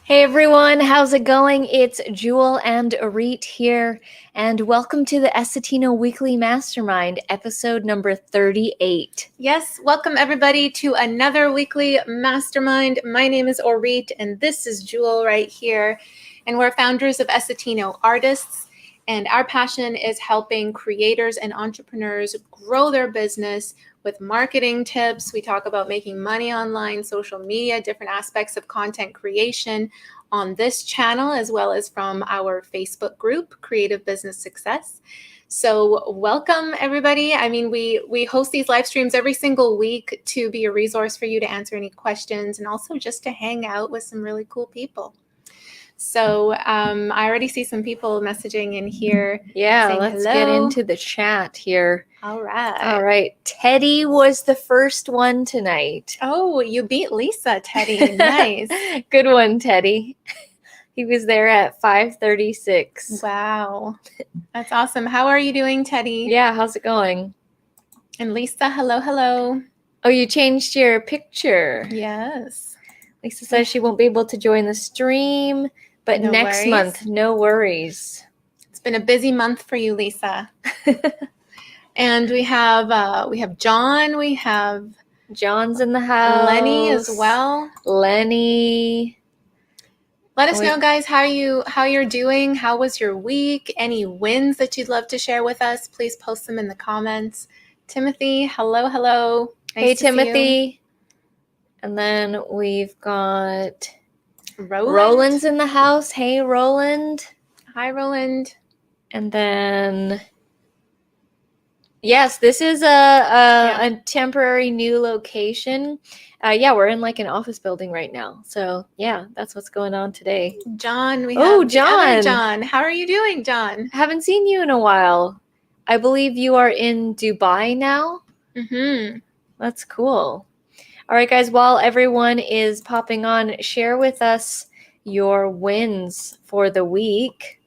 Hey everyone, how's it going? It's Jewel and Arit here, and welcome to the Essetino Weekly Mastermind, episode number 38. Yes, welcome everybody to another weekly mastermind. My name is Orit, and this is Jewel right here. And we're founders of Essetino Artists, and our passion is helping creators and entrepreneurs grow their business with marketing tips. We talk about making money online, social media, different aspects of content creation on this channel, as well as from our Facebook group, Creative Business Success. So welcome everybody. I mean, we host these live streams every single week to be a resource for you to answer any questions and also just to hang out with some really cool people. So I already see some people messaging in here. Yeah, saying let's hello. get into the chat here. All right. All right, Teddy was the first one tonight. Oh, you beat Lisa, Teddy. Nice. Good one, Teddy. He was there at 5:36. Wow. That's awesome. How are you doing, Teddy? Yeah, how's it going? And Lisa, hello. Oh, you changed your picture. Yes. Lisa says she won't be able to join the stream, but No next worries. month, no worries. It's been a busy month for you, Lisa. And we have John, we have John's in the house. Lenny as well. Lenny. Let us know, guys, how you're doing. How was your week? Any wins that you'd love to share with us? Please post them in the comments. Timothy, hello. Nice hey, to see you. Timothy. And then we've got Roland. Roland's in the house. Hey, Roland. Hi, Roland. And then, yes, this is a temporary new location. We're in like an office building right now. So yeah, that's what's going on today. John, we have John. the other John. How are you doing, John? Haven't seen you in a while. I believe you are in Dubai now. Mm-hmm. That's cool. All right, guys, while everyone is popping on, share with us your wins for the week,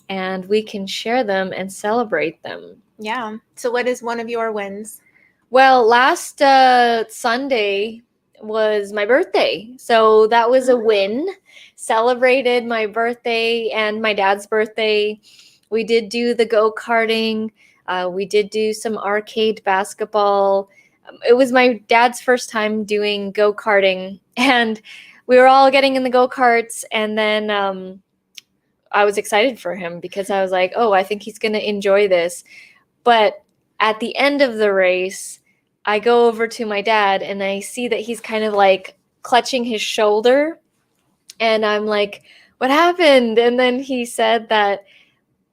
and we can share them and celebrate them. Yeah. So what is one of your wins? Well, last Sunday was my birthday, so that was a win. Celebrated my birthday and my dad's birthday. We did do the go-karting. We did do some arcade basketball. It was my dad's first time doing go-karting, and we were all getting in the go-karts, and then I was excited for him because I was like, oh, I think he's going to enjoy this. But at the end of the race, I go over to my dad, and I see that he's kind of like clutching his shoulder, and I'm like, what happened? And then he said that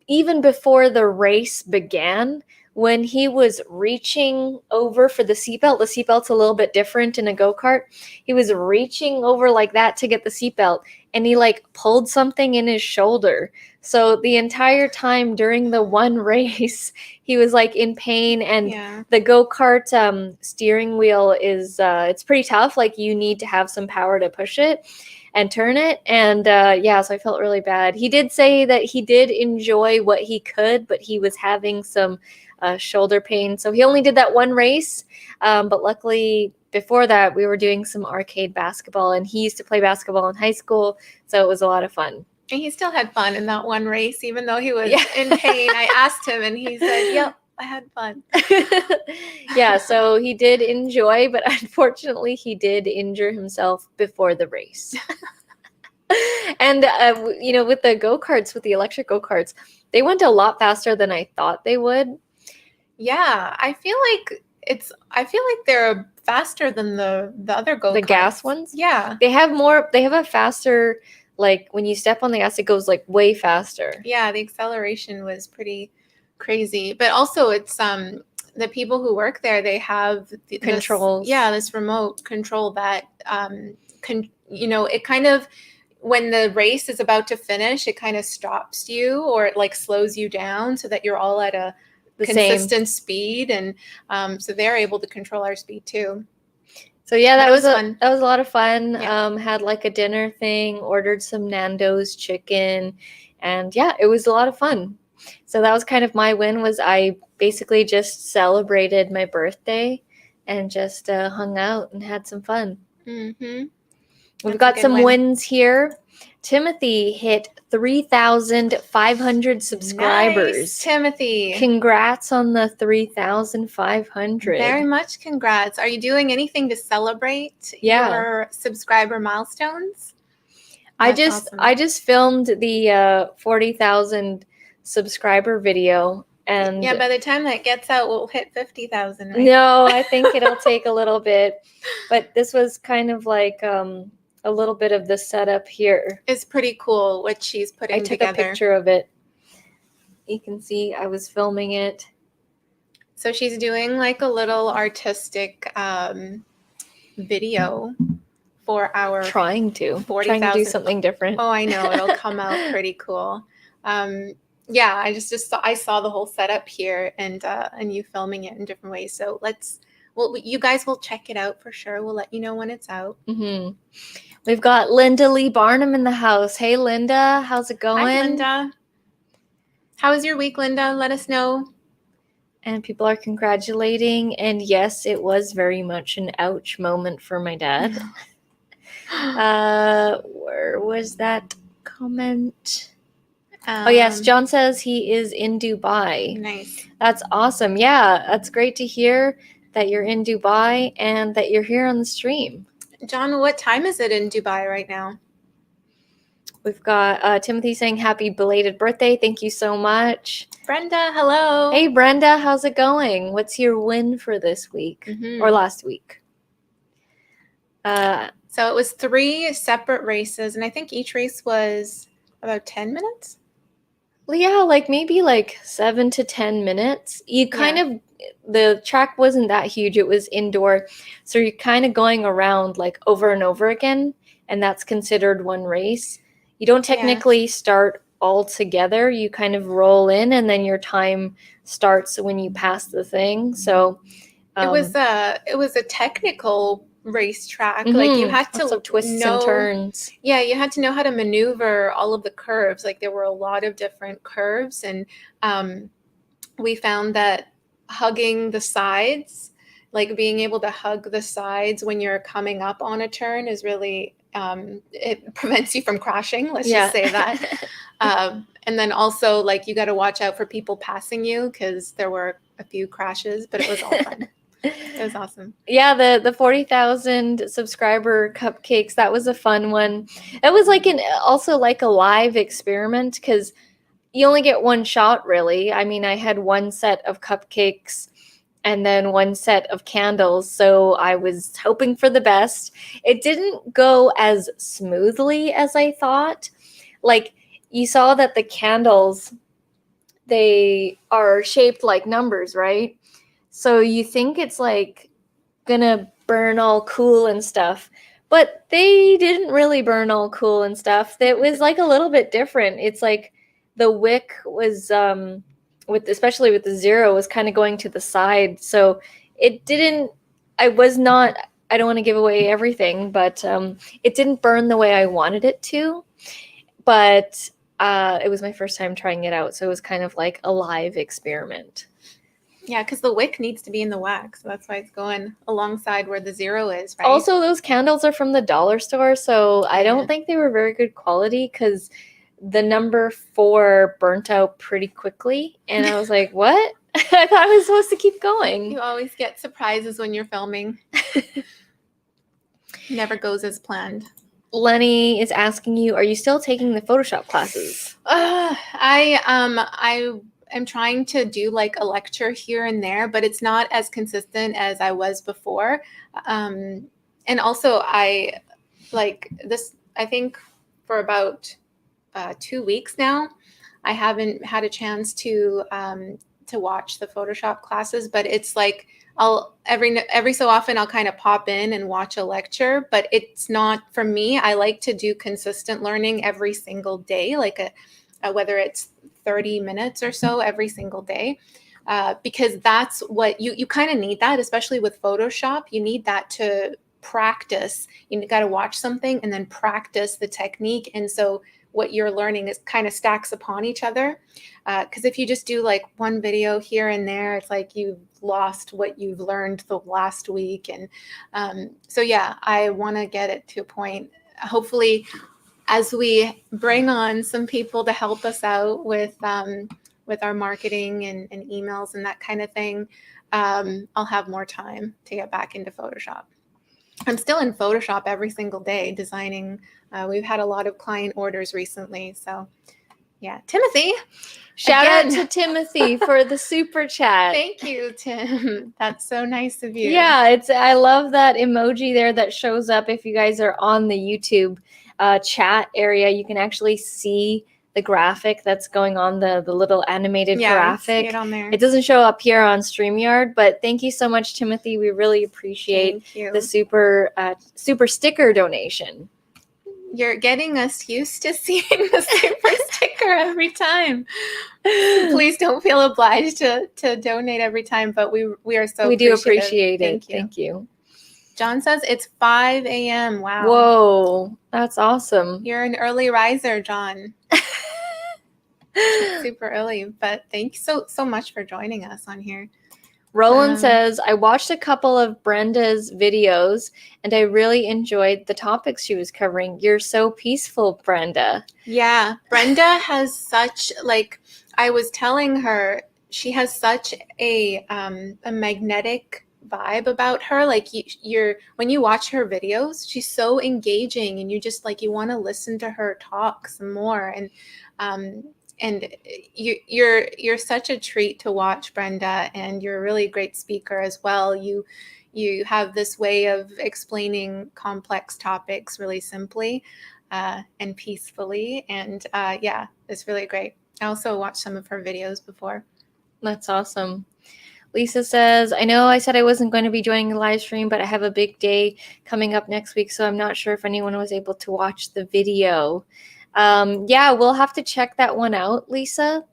even before the race began, when he was reaching over for the seatbelt's a little bit different in a go-kart. He was reaching over like that to get the seatbelt, and he like pulled something in his shoulder. So the entire time during the one race, he was like in pain, and the go-kart steering wheel is it's pretty tough. Like you need to have some power to push it and turn it. And so I felt really bad. He did say that he did enjoy what he could, but he was having some shoulder pain. So he only did that one race. But luckily before that, we were doing some arcade basketball, and he used to play basketball in high school. So it was a lot of fun. And he still had fun in that one race, even though he was in pain. I asked him, and he said, yep, I had fun. So he did enjoy, but unfortunately he did injure himself before the race. And, with the go-karts, with the electric go-karts, they went a lot faster than I thought they would. Yeah, I feel like they're faster than the other go-karts. The gas ones? Yeah. They have a faster, like when you step on the gas, it goes like way faster. Yeah, the acceleration was pretty crazy. But also it's the people who work there, they have controls. This remote control that it kind of, when the race is about to finish, it kind of stops you, or it like slows you down so that you're all at a consistent speed, and so they're able to control our speed too. So yeah, that was fun. That was a lot of fun. Yeah. Had like a dinner thing, ordered some Nando's chicken, and yeah, it was a lot of fun. So that was kind of my win, was I basically just celebrated my birthday and just hung out and had some fun. Mm-hmm. We've That's a got good some win. wins here. Timothy hit 3,500 subscribers. Nice, Timothy. Congrats on the 3,500. Very much congrats. Are you doing anything to celebrate Yeah. your subscriber milestones? I That's awesome. just filmed the 40,000 subscriber video, and Yeah, by the time that gets out, we'll hit 50,000, right? no, I think it'll take a little bit, but this was kind of like a little bit of the setup here. It's pretty cool what she's putting I took together. a picture of it. You can see I was filming it. So she's doing like a little artistic video for our Trying to 40,000. do something different. Oh, I know. It'll come out pretty cool. Yeah, I saw the whole setup here and you filming it in different ways. So you guys will check it out for sure. We'll let you know when it's out. Mm-hmm. We've got Linda Lee Barnum in the house. Hey, Linda, how's it going? Hi, Linda. How was your week, Linda? Let us know. And people are congratulating. And yes, it was very much an ouch moment for my dad. Where was that comment? Oh, yes. John says he is in Dubai. Nice. That's awesome. Yeah, that's great to hear that you're in Dubai and that you're here on the stream. John, what time is it in Dubai right now? We've got Timothy saying happy belated birthday. Thank you so much. Brenda, hello. Hey, Brenda, how's it going? What's your win for this week or last week? So it was 3 separate races, and I think each race was about 10 minutes. Yeah, like maybe like 7 to 10 minutes. You kind of, the track wasn't that huge. It was indoor. So you're kind of going around like over and over again, and that's considered one race. You don't technically start all together. You kind of roll in, and then your time starts when you pass the thing. So it was a technical racetrack. Like you had to twists and turns. Yeah, you had to know how to maneuver all of the curves. Like there were a lot of different curves, and we found that hugging the sides, like being able to hug the sides when you're coming up on a turn is really it prevents you from crashing. Let's just say that. And then also like you got to watch out for people passing you because there were a few crashes, but it was all fun. It was awesome. Yeah, the 40,000 subscriber cupcakes, that was a fun one. It was like also like a live experiment because you only get one shot really. I mean, I had one set of cupcakes and then one set of candles, so I was hoping for the best. It didn't go as smoothly as I thought. Like you saw that the candles, they are shaped like numbers, right? So you think it's like gonna burn all cool and stuff, but they didn't really burn all cool and stuff. It was like a little bit different. It's like the wick was especially with the 0 was kind of going to the side. So it didn't, I don't want to give away everything, but it didn't burn the way I wanted it to. But it was my first time trying it out. So it was kind of like a live experiment. Yeah, because the wick needs to be in the wax. So that's why it's going alongside where the 0 is, right? Also, those candles are from the dollar store, so I don't think they were very good quality because the number 4 burnt out pretty quickly. And I was like, what? I thought I was supposed to keep going. You always get surprises when you're filming. Never goes as planned. Lenny is asking you, are you still taking the Photoshop classes? I'm trying to do like a lecture here and there, but it's not as consistent as I was before. And also I think for about 2 weeks now, I haven't had a chance to watch the Photoshop classes, but it's like I'll every so often I'll kind of pop in and watch a lecture, but it's not for me. I like to do consistent learning every single day, like whether it's 30 minutes or so every single day, because that's what you kind of need that, especially with Photoshop. You need that to practice. You got to watch something and then practice the technique. And so what you're learning is kind of stacks upon each other. Because if you just do like one video here and there, it's like you've lost what you've learned the last week. And so, yeah, I want to get it to a point hopefully, as we bring on some people to help us out with our marketing and emails and that kind of thing, I'll have more time to get back into Photoshop. I'm still in Photoshop every single day designing. We've had a lot of client orders recently. So yeah, Timothy. Shout again. out to Timothy for the super chat. Thank you, Tim. That's so nice of you. Yeah, I love that emoji there that shows up if you guys are on the YouTube chat area. You can actually see the graphic that's going on, the little animated graphic. See it on there. It doesn't show up here on StreamYard, but thank you so much, Timothy. We really appreciate the super sticker donation. You're getting us used to seeing the super sticker every time. Please don't feel obliged to donate every time, but we are so we do appreciate it. Thank you. John says it's 5 a.m. Wow. Whoa, that's awesome. You're an early riser, John. Super early, but thanks so much for joining us on here. Roland says, I watched a couple of Brenda's videos and I really enjoyed the topics she was covering. You're so peaceful, Brenda. Yeah, Brenda has such, I was telling her, she has such a magnetic vibe about her. Like when you watch her videos, she's so engaging and you just you want to listen to her talk some more. And you're such a treat to watch, Brenda, and you're a really great speaker as well. You have this way of explaining complex topics really simply and peacefully, and it's really great. I also watched some of her videos before. That's awesome. Lisa says, I know I said I wasn't going to be joining the live stream, but I have a big day coming up next week, so I'm not sure if anyone was able to watch the video. We'll have to check that one out, Lisa.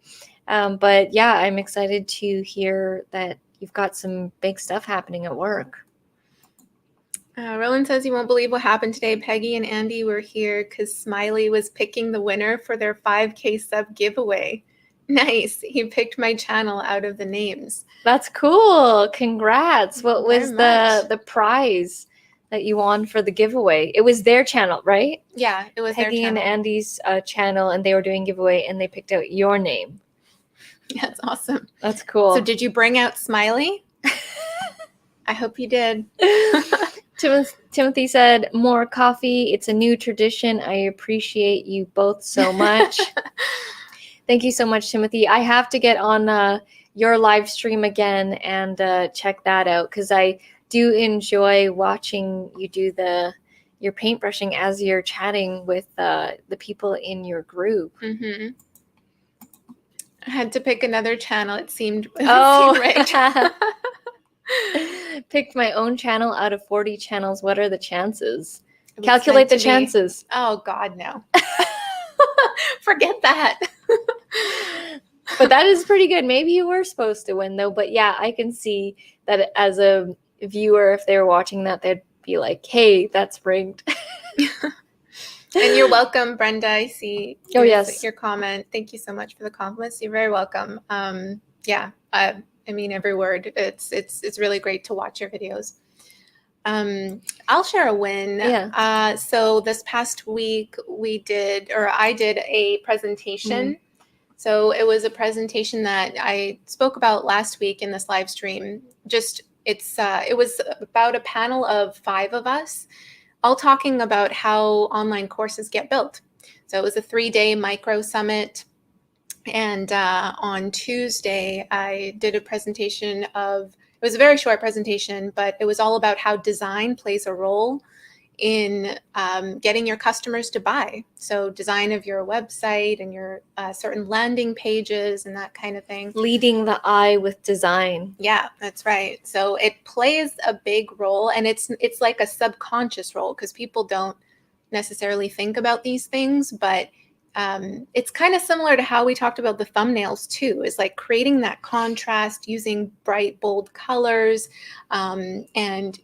But yeah, I'm excited to hear that you've got some big stuff happening at work. Roland says, you won't believe what happened today. Peggy and Andy were here because Smiley was picking the winner for their 5K sub giveaway. Nice. He picked my channel out of the names. That's cool. Congrats. What was the prize that you won for the giveaway? It was their channel, right? Yeah, it was Peggy their channel. and Andy's channel, and they were doing giveaway, and they picked out your name. Yeah, that's awesome. That's cool. So did you bring out Smiley? I hope you did. Timothy said, more coffee. It's a new tradition. I appreciate you both so much. Thank you so much, Timothy. I have to get on your live stream again and check that out because I do enjoy watching you do your paintbrushing as you're chatting with the people in your group. Mm-hmm. I had to pick another channel. It seemed right. Picked my own channel out of 40 channels. What are the chances? Calculate the chances. Oh, God, no. Forget that. But that is pretty good. Maybe you were supposed to win, though. But yeah, I can see that as a viewer, if they were watching that, they'd be like, hey, that's rigged. And you're welcome, Brenda. I see your comment. Thank you so much for the compliments. You're very welcome. I mean every word. It's really great to watch your videos. I'll share a win. Yeah. So this past week I did a presentation. So it was a presentation that I spoke about last week in this live stream. It was about a panel of 5 of us, all talking about how online courses get built. So it was a 3-day micro summit. And on Tuesday, I did a presentation it was a very short presentation, but it was all about how design plays a role in getting your customers to buy. So design of your website and your certain landing pages and that kind of thing. Leading the eye with design. Yeah, that's right. So it plays a big role, and it's like a subconscious role because people don't necessarily think about these things, but it's kind of similar to how we talked about the thumbnails too, is like creating that contrast using bright, bold colors and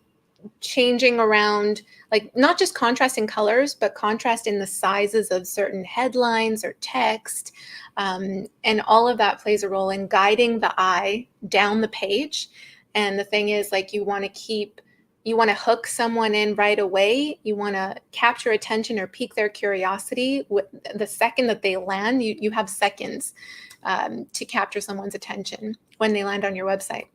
changing around, like not just contrast in colors, but contrast in the sizes of certain headlines or text. And all of that plays a role in guiding the eye down the page. And the thing is, like, you want to keep you want to hook someone in right away. You want to capture attention or pique their curiosity. The second that they land, you have seconds to capture someone's attention when they land on your website.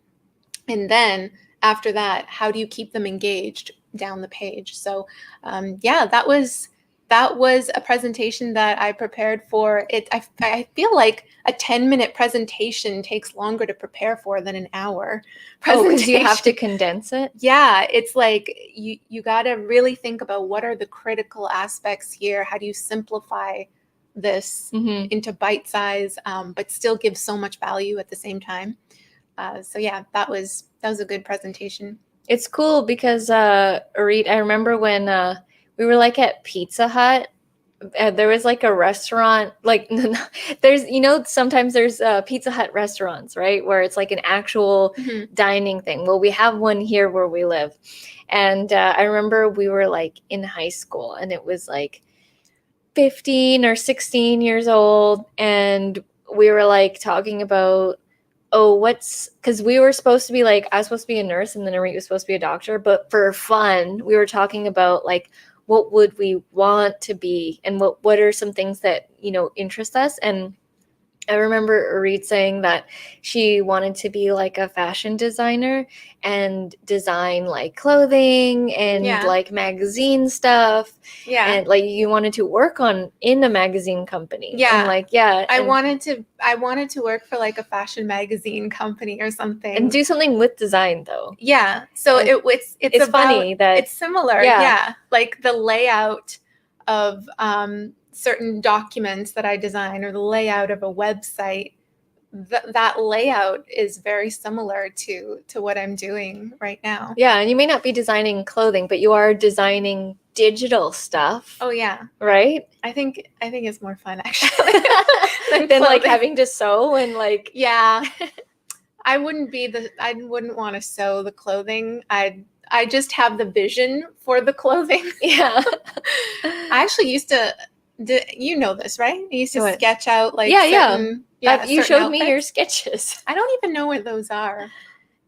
And then after that, how do you keep them engaged down the page? So that was a presentation that I prepared for. I feel like a 10-minute presentation takes longer to prepare for than an hour presentation. Oh, because you have to condense it? Yeah, it's like you got to really think about what are the critical aspects here. How do you simplify this into bite size, but still give so much value at the same time? So yeah, that was a good presentation. It's cool because Arit, I remember when we were like at Pizza Hut. There was like a restaurant, like there's, sometimes there's Pizza Hut restaurants, right? Where it's like an actual dining thing. Well, we have one here where we live. And I remember we were like in high school and it was like 15 or 16 years old. And we were like talking about, because we were supposed to be like, I was supposed to be a nurse and then Arit was supposed to be a doctor. But for fun, we were talking about like, what would we want to be and what are some things that, interest us. And I remember Arit saying that she wanted to be like a fashion designer and design like clothing and like magazine stuff. Yeah. And like you wanted to work in a magazine company. Yeah. And like, yeah. I wanted to work for like a fashion magazine company or something. And do something with design though. Yeah. So it's funny that it's similar. Yeah. Like the layout of certain documents that I design or the layout of a website, that layout is very similar to what I'm doing right now. Yeah, and you may not be designing clothing, but you are designing digital stuff. Oh yeah. Right? I think it's more fun actually than like having to sew and like yeah. I wouldn't want to sew the clothing. I just have the vision for the clothing. Yeah. I actually used to you know this, right? I used to sketch out like you showed outfits. me your sketches. I don't even know where those are.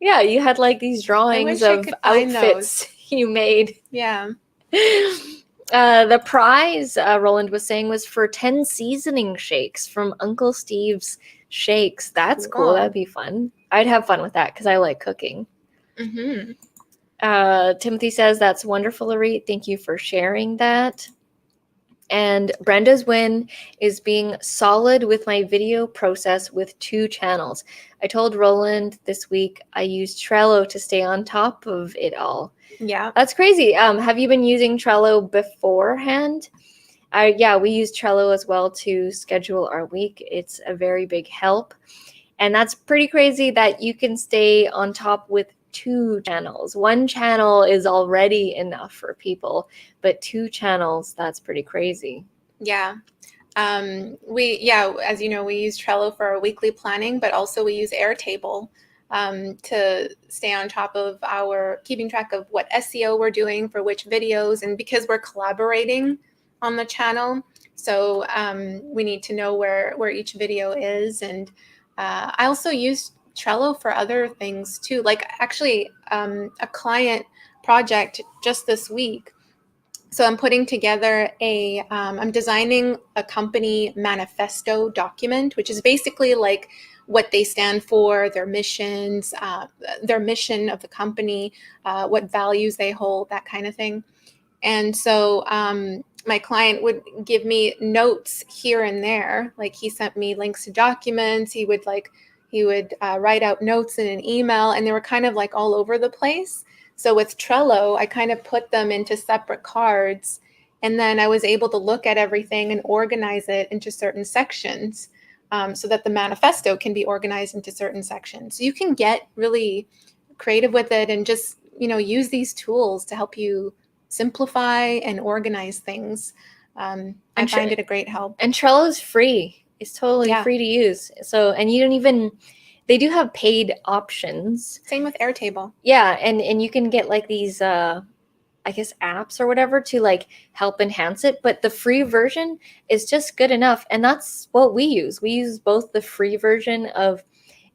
Yeah, you had like these drawings of outfits you made. Yeah. The prize, Roland was saying, was for 10 seasoning shakes from Uncle Steve's Shakes. That's cool. That'd be fun. I'd have fun with that because I like cooking. Timothy says, that's wonderful, Arit. Thank you for sharing that. And Brenda's win is being solid with my video process with 2 channels. I told Roland this week I used Trello to stay on top of it all. Yeah. That's crazy. Have you been using Trello beforehand? We use Trello as well to schedule our week. It's a very big help. And that's pretty crazy that you can stay on top with 2 channels. 1 channel is already enough for people, but 2 channels, that's pretty crazy. Yeah. As you know, we use Trello for our weekly planning, but also we use Airtable to stay on top of keeping track of what SEO we're doing for which videos. And because we're collaborating on the channel, so we need to know where each video is. And I also use Trello for other things too, like actually a client project just this week. So I'm putting together I'm designing a company manifesto document, which is basically like what they stand for, their missions, their mission of the company, what values they hold, that kind of thing. And so my client would give me notes here and there. Like he sent me links to documents. He would write out notes in an email, and they were kind of like all over the place. So with Trello, I kind of put them into separate cards, and then I was able to look at everything and organize it into certain sections so that the manifesto can be organized into certain sections. So you can get really creative with it and just, use these tools to help you simplify and organize things. I find it a great help. And Trello is free. It's totally free to use. So, and they do have paid options. Same with Airtable. Yeah. And you can get like these, apps or whatever to like help enhance it. But the free version is just good enough. And that's what we use. We use both the free version of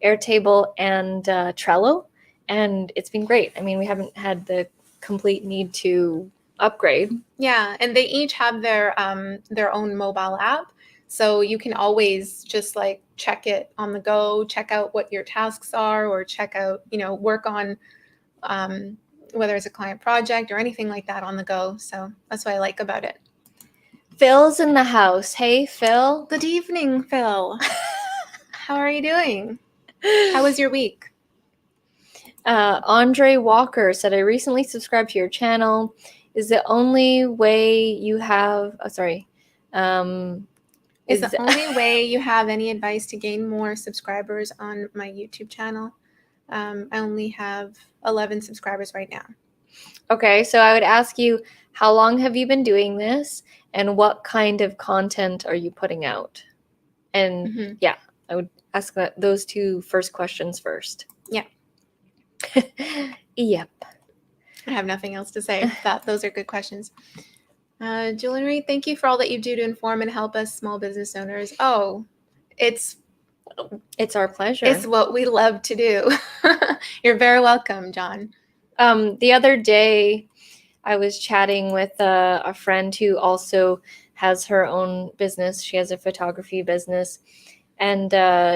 Airtable and Trello. And it's been great. I mean, we haven't had the complete need to upgrade. Yeah, and they each have their own mobile app. So you can always just like check it on the go, check out what your tasks are, or check out, work on whether it's a client project or anything like that on the go. So that's what I like about it. Phil's in the house. Hey, Phil. Good evening, Phil. How are you doing? How was your week? Andre Walker said, I recently subscribed to your channel. Is the only way you have... Oh, sorry. Is the only way you have any advice to gain more subscribers on my YouTube channel? I only have 11 subscribers right now. Okay, so I would ask you, how long have you been doing this, and what kind of content are you putting out? And yeah, I would ask those two first questions first. Yeah. Yep. I have nothing else to say. Those are good questions. Julie, thank you for all that you do to inform and help us small business owners. Oh, it's our pleasure. It's what we love to do. You're very welcome, John. The other day, I was chatting with a friend who also has her own business. She has a photography business. And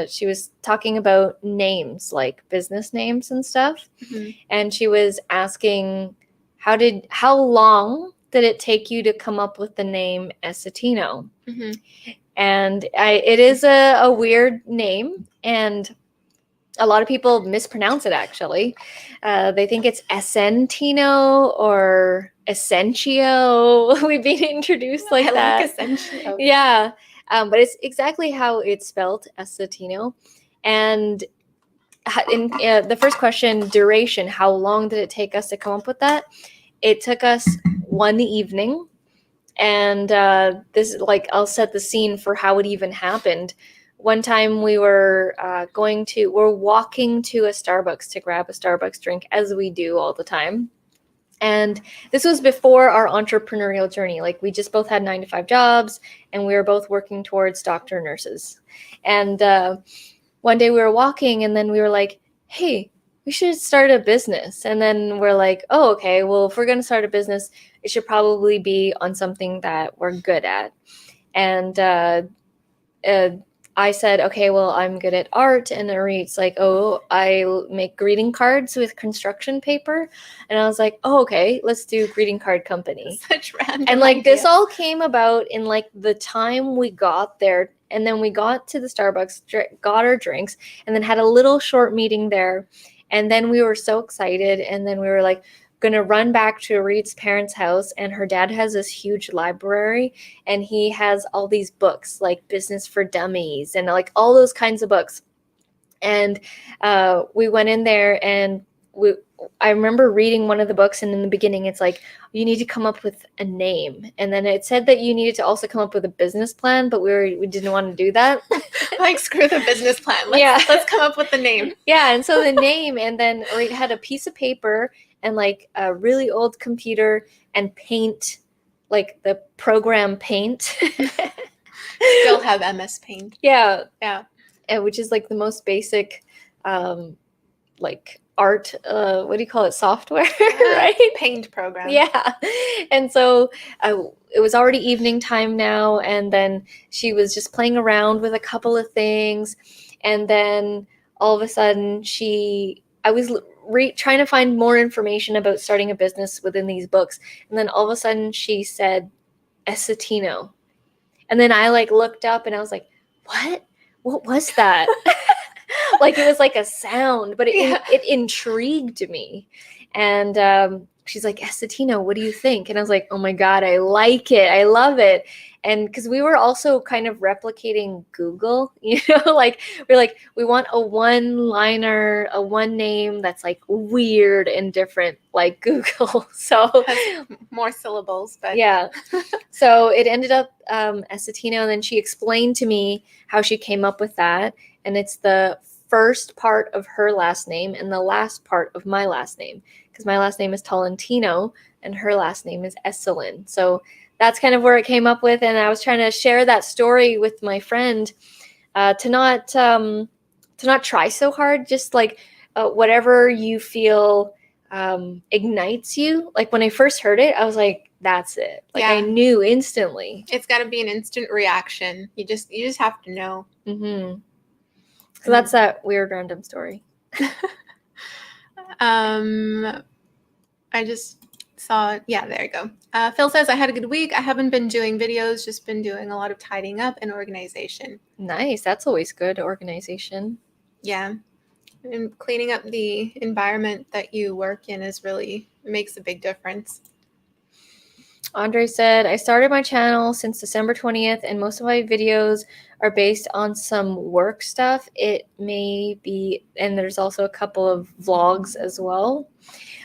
she was talking about names, like business names and stuff. Mm-hmm. And she was asking, how long did it take you to come up with the name Essetino? Mm-hmm. And it is a weird name, and a lot of people mispronounce it, actually. They think it's Essetino or Essentio. We've been introduced like that. I like Essentio. Yeah. But it's exactly how it's spelled, Essetino. And in the first question, duration, how long did it take us to come up with that? It took us one evening. And I'll set the scene for how it even happened. One time we were walking to a Starbucks to grab a Starbucks drink, as we do all the time. And this was before our entrepreneurial journey. Like, we just both had 9-to-5 jobs, and we were both working towards doctor nurses. And one day we were walking, and then we were like, hey, we should start a business. And then we're like, oh, okay, well, if we're going to start a business, it should probably be on something that we're good at. And I said, okay, well, I'm good at art. And Arit's like, oh, I make greeting cards with construction paper. And I was like, oh, okay, let's do greeting card company. Such random And like ideas. This all came about in like the time we got there. And then we got to the Starbucks, got our drinks, and then had a little short meeting there. And then we were so excited. And then we were like, going to run back to Arit's parents' house, and her dad has this huge library, and he has all these books like Business for Dummies and like all those kinds of books. And we went in there, and I remember reading one of the books, and in the beginning it's like, you need to come up with a name. And then it said that you needed to also come up with a business plan, but we didn't want to do that. Like, screw the business plan. Let's come up with the name. Yeah, and so the name, and then Arit had a piece of paper and like a really old computer and Paint, like the program Paint. Still have MS Paint. Yeah. Yeah. And which is like the most basic like art, what do you call it, software, right? Paint program. Yeah. And so it was already evening time now, and then she was just playing around with a couple of things, and then all of a sudden I was trying to find more information about starting a business within these books, and then all of a sudden she said Essetino, and then I like looked up and I was like, what was that? Like, it was like a sound, but it intrigued me. And she's like, Essetino, what do you think? And I was like, oh my God, I like it. I love it. And because we were also kind of replicating Google, like we want a one-liner, a one name that's like weird and different, like Google. So more syllables, but yeah. So it ended up Essetino, and then she explained to me how she came up with that. And it's the first part of her last name and the last part of my last name, because my last name is Tolentino and her last name is Esselin. So that's kind of where it came up with. And I was trying to share that story with my friend to not try so hard, just like whatever you feel ignites you. Like when I first heard it, I was like, that's it. Like I knew instantly. It's got to be an instant reaction. You just have to know. Mm-hmm. So that's that weird random story. I just saw, there you go. Phil says, I had a good week. I haven't been doing videos, just been doing a lot of tidying up and organization. Nice. That's always good, organization. Yeah. And cleaning up the environment that you work in makes a big difference. Andre said, I started my channel since December 20th, and most of my videos are based on some work stuff. It may be, and there's also a couple of vlogs as well.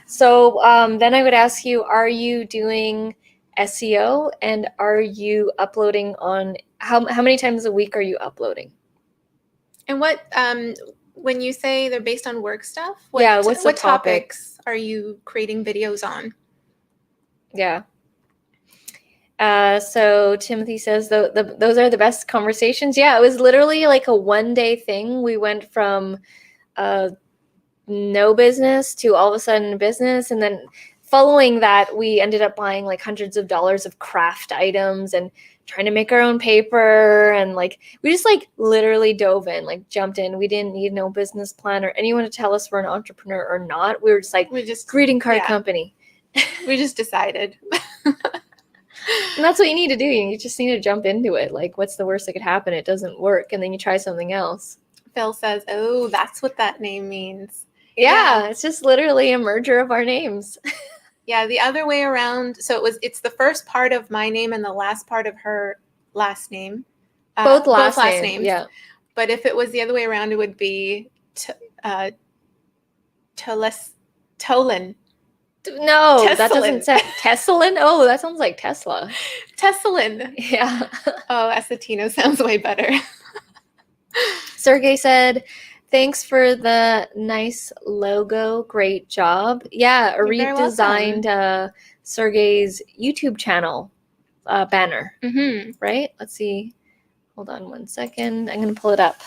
So then I would ask you, are you doing SEO, and are you uploading on, how many times a week are you uploading? And what, when you say they're based on work stuff, what's the topics are you creating videos on? Yeah. So Timothy says those are the best conversations. Yeah, it was literally like a one-day thing. We went from no business to all of a sudden business, and then following that, we ended up buying like hundreds of dollars of craft items and trying to make our own paper, and like we just like literally dove in, like jumped in. We didn't need no business plan or anyone to tell us we're an entrepreneur or not. We were just like greeting card company. We just decided. And that's what you need to do. You just need to jump into it. Like, what's the worst that could happen? It doesn't work, and then you try something else. Phil says, oh, that's what that name means. Yeah, it's just literally a merger of our names. Yeah, the other way around. So it's the first part of my name and the last part of her last name. Both last names. Yeah. But if it was the other way around, it would be Tolan. No, Tessalin. That doesn't sound Tessalin. Oh, that sounds like Tesla. Tessalin. Yeah. Oh, Essetino sounds way better. Sergey said, thanks for the nice logo. Great job. Yeah, redesigned Sergey's YouTube channel banner. Mm-hmm. Right? Let's see. Hold on one second. I'm going to pull it up.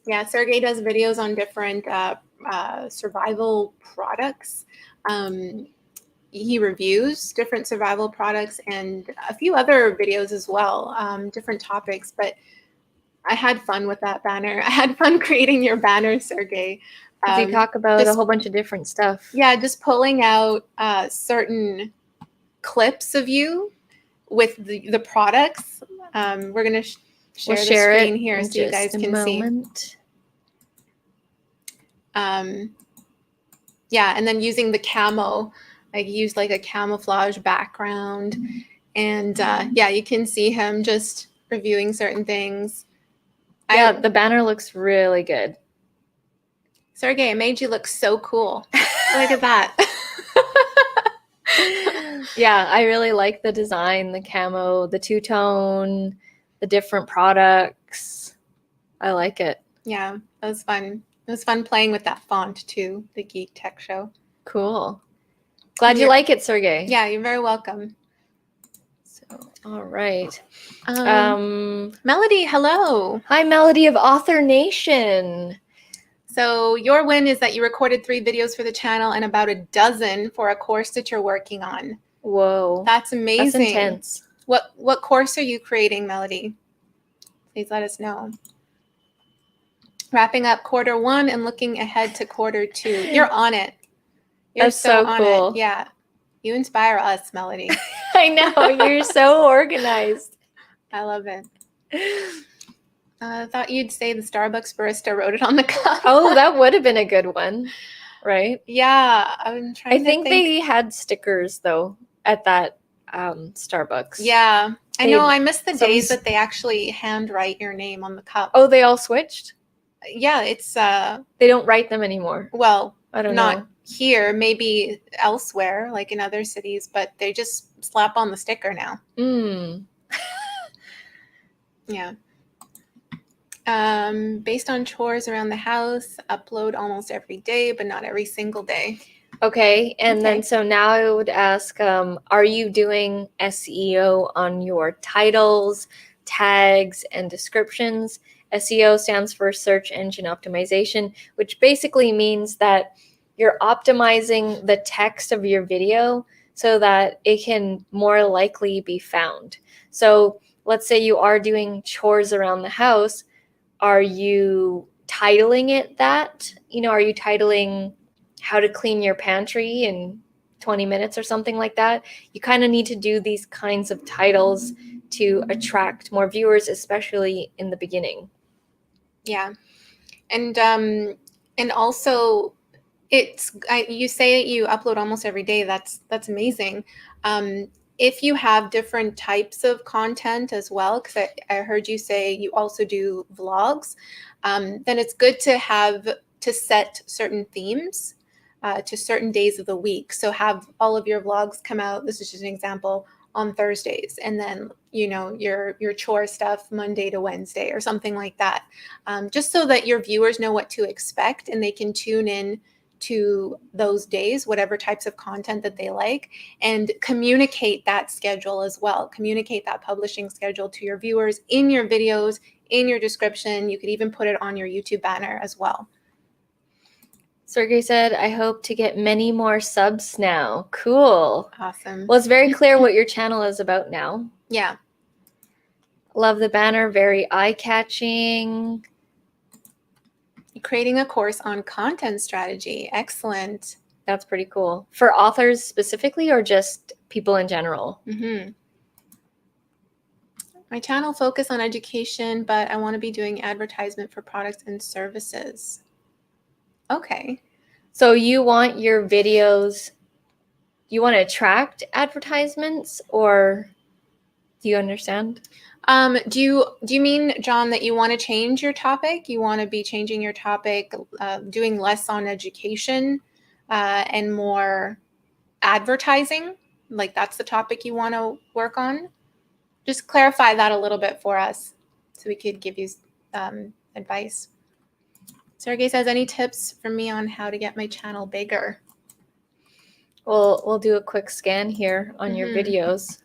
Yeah, Sergey does videos on different survival products. He reviews different survival products and a few other videos as well, different topics. But I had fun with that banner. I had fun creating your banner, Sergey. You talk about a whole bunch of different stuff. Yeah, just pulling out certain clips of you with the products. We're going to share the screen here so you guys can see. Yeah, and then using the camo, like use like a camouflage background, and yeah, you can see him just reviewing certain things. Yeah, the banner looks really good. Sergey, it made you look so cool. Look at that. Yeah, I really like the design, the camo, the two-tone, the different products. I like it. Yeah, that was fun. It was fun playing with that font too, the Geek Tech Show. Cool. Glad you like it, Sergey. Yeah, you're very welcome. So, all right. Melody, hello. Hi, Melody of Author Nation. So your win is that you recorded 3 videos for the channel and about a dozen for a course that you're working on. Whoa. That's amazing. That's intense. What course are you creating, Melody? Please let us know. Wrapping up Q1 and looking ahead to Q2. You're on it. You're That's so cool. It. Yeah. You inspire us, Melody. I know. You're so organized. I love it. I thought you'd say the Starbucks barista wrote it on the cup. Oh, that would have been a good one, right? Yeah. I'm trying to think. They had stickers, though, at that Starbucks. Yeah. I know. I miss the days that they actually handwrite your name on the cup. Oh, they all switched? Yeah, it's they don't write them anymore. Well, I don't know. Not here, maybe elsewhere, like in other cities, but they just slap on the sticker now. Yeah. Based on chores around the house, upload almost every day, but not every single day. Okay, and then so now I would ask, are you doing SEO on your titles, tags, and descriptions? SEO stands for search engine optimization, which basically means that you're optimizing the text of your video so that it can more likely be found. So let's say you are doing chores around the house. Are you titling it that? Are you titling how to clean your pantry in 20 minutes or something like that? You kind of need to do these kinds of titles to attract more viewers, especially in the beginning. Yeah. And also you say you upload almost every day. That's amazing. If you have different types of content as well, because I heard you say you also do vlogs, then it's good to set certain themes to certain days of the week. So have all of your vlogs come out, this is just an example, on Thursdays, and then your chore stuff Monday to Wednesday or something like that, just so that your viewers know what to expect and they can tune in to those days, whatever types of content that they like, and communicate that schedule as well. Communicate that publishing schedule to your viewers in your videos, in your description. You could even put it on your YouTube banner as well. Sergey said, I hope to get many more subs now. Cool. Awesome. Well, it's very clear what your channel is about now. Yeah. Love the banner. Very eye-catching. Creating a course on content strategy. Excellent. That's pretty cool. For authors specifically or just people in general? Mm-hmm. My channel focus on education, but I want to be doing advertisement for products and services. Okay. So you want your videos, you want to attract advertisements, or do you understand? Do you mean, John, that you want to change your topic? You want to be changing your topic, doing less on education and more advertising? Like that's the topic you want to work on? Just clarify that a little bit for us so we could give you advice. Sergey says, any tips for me on how to get my channel bigger? Well, we'll do a quick scan here on your videos.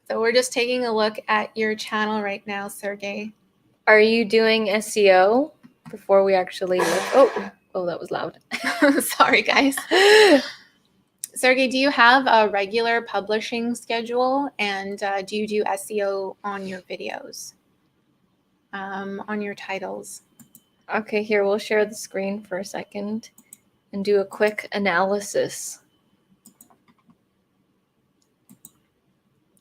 So we're just taking a look at your channel right now, Sergey. Are you doing SEO before we actually look? Oh, that was loud. Sorry, guys. Sergey, do you have a regular publishing schedule, and do you do SEO on your videos, on your titles? Okay, here, we'll share the screen for a second and do a quick analysis.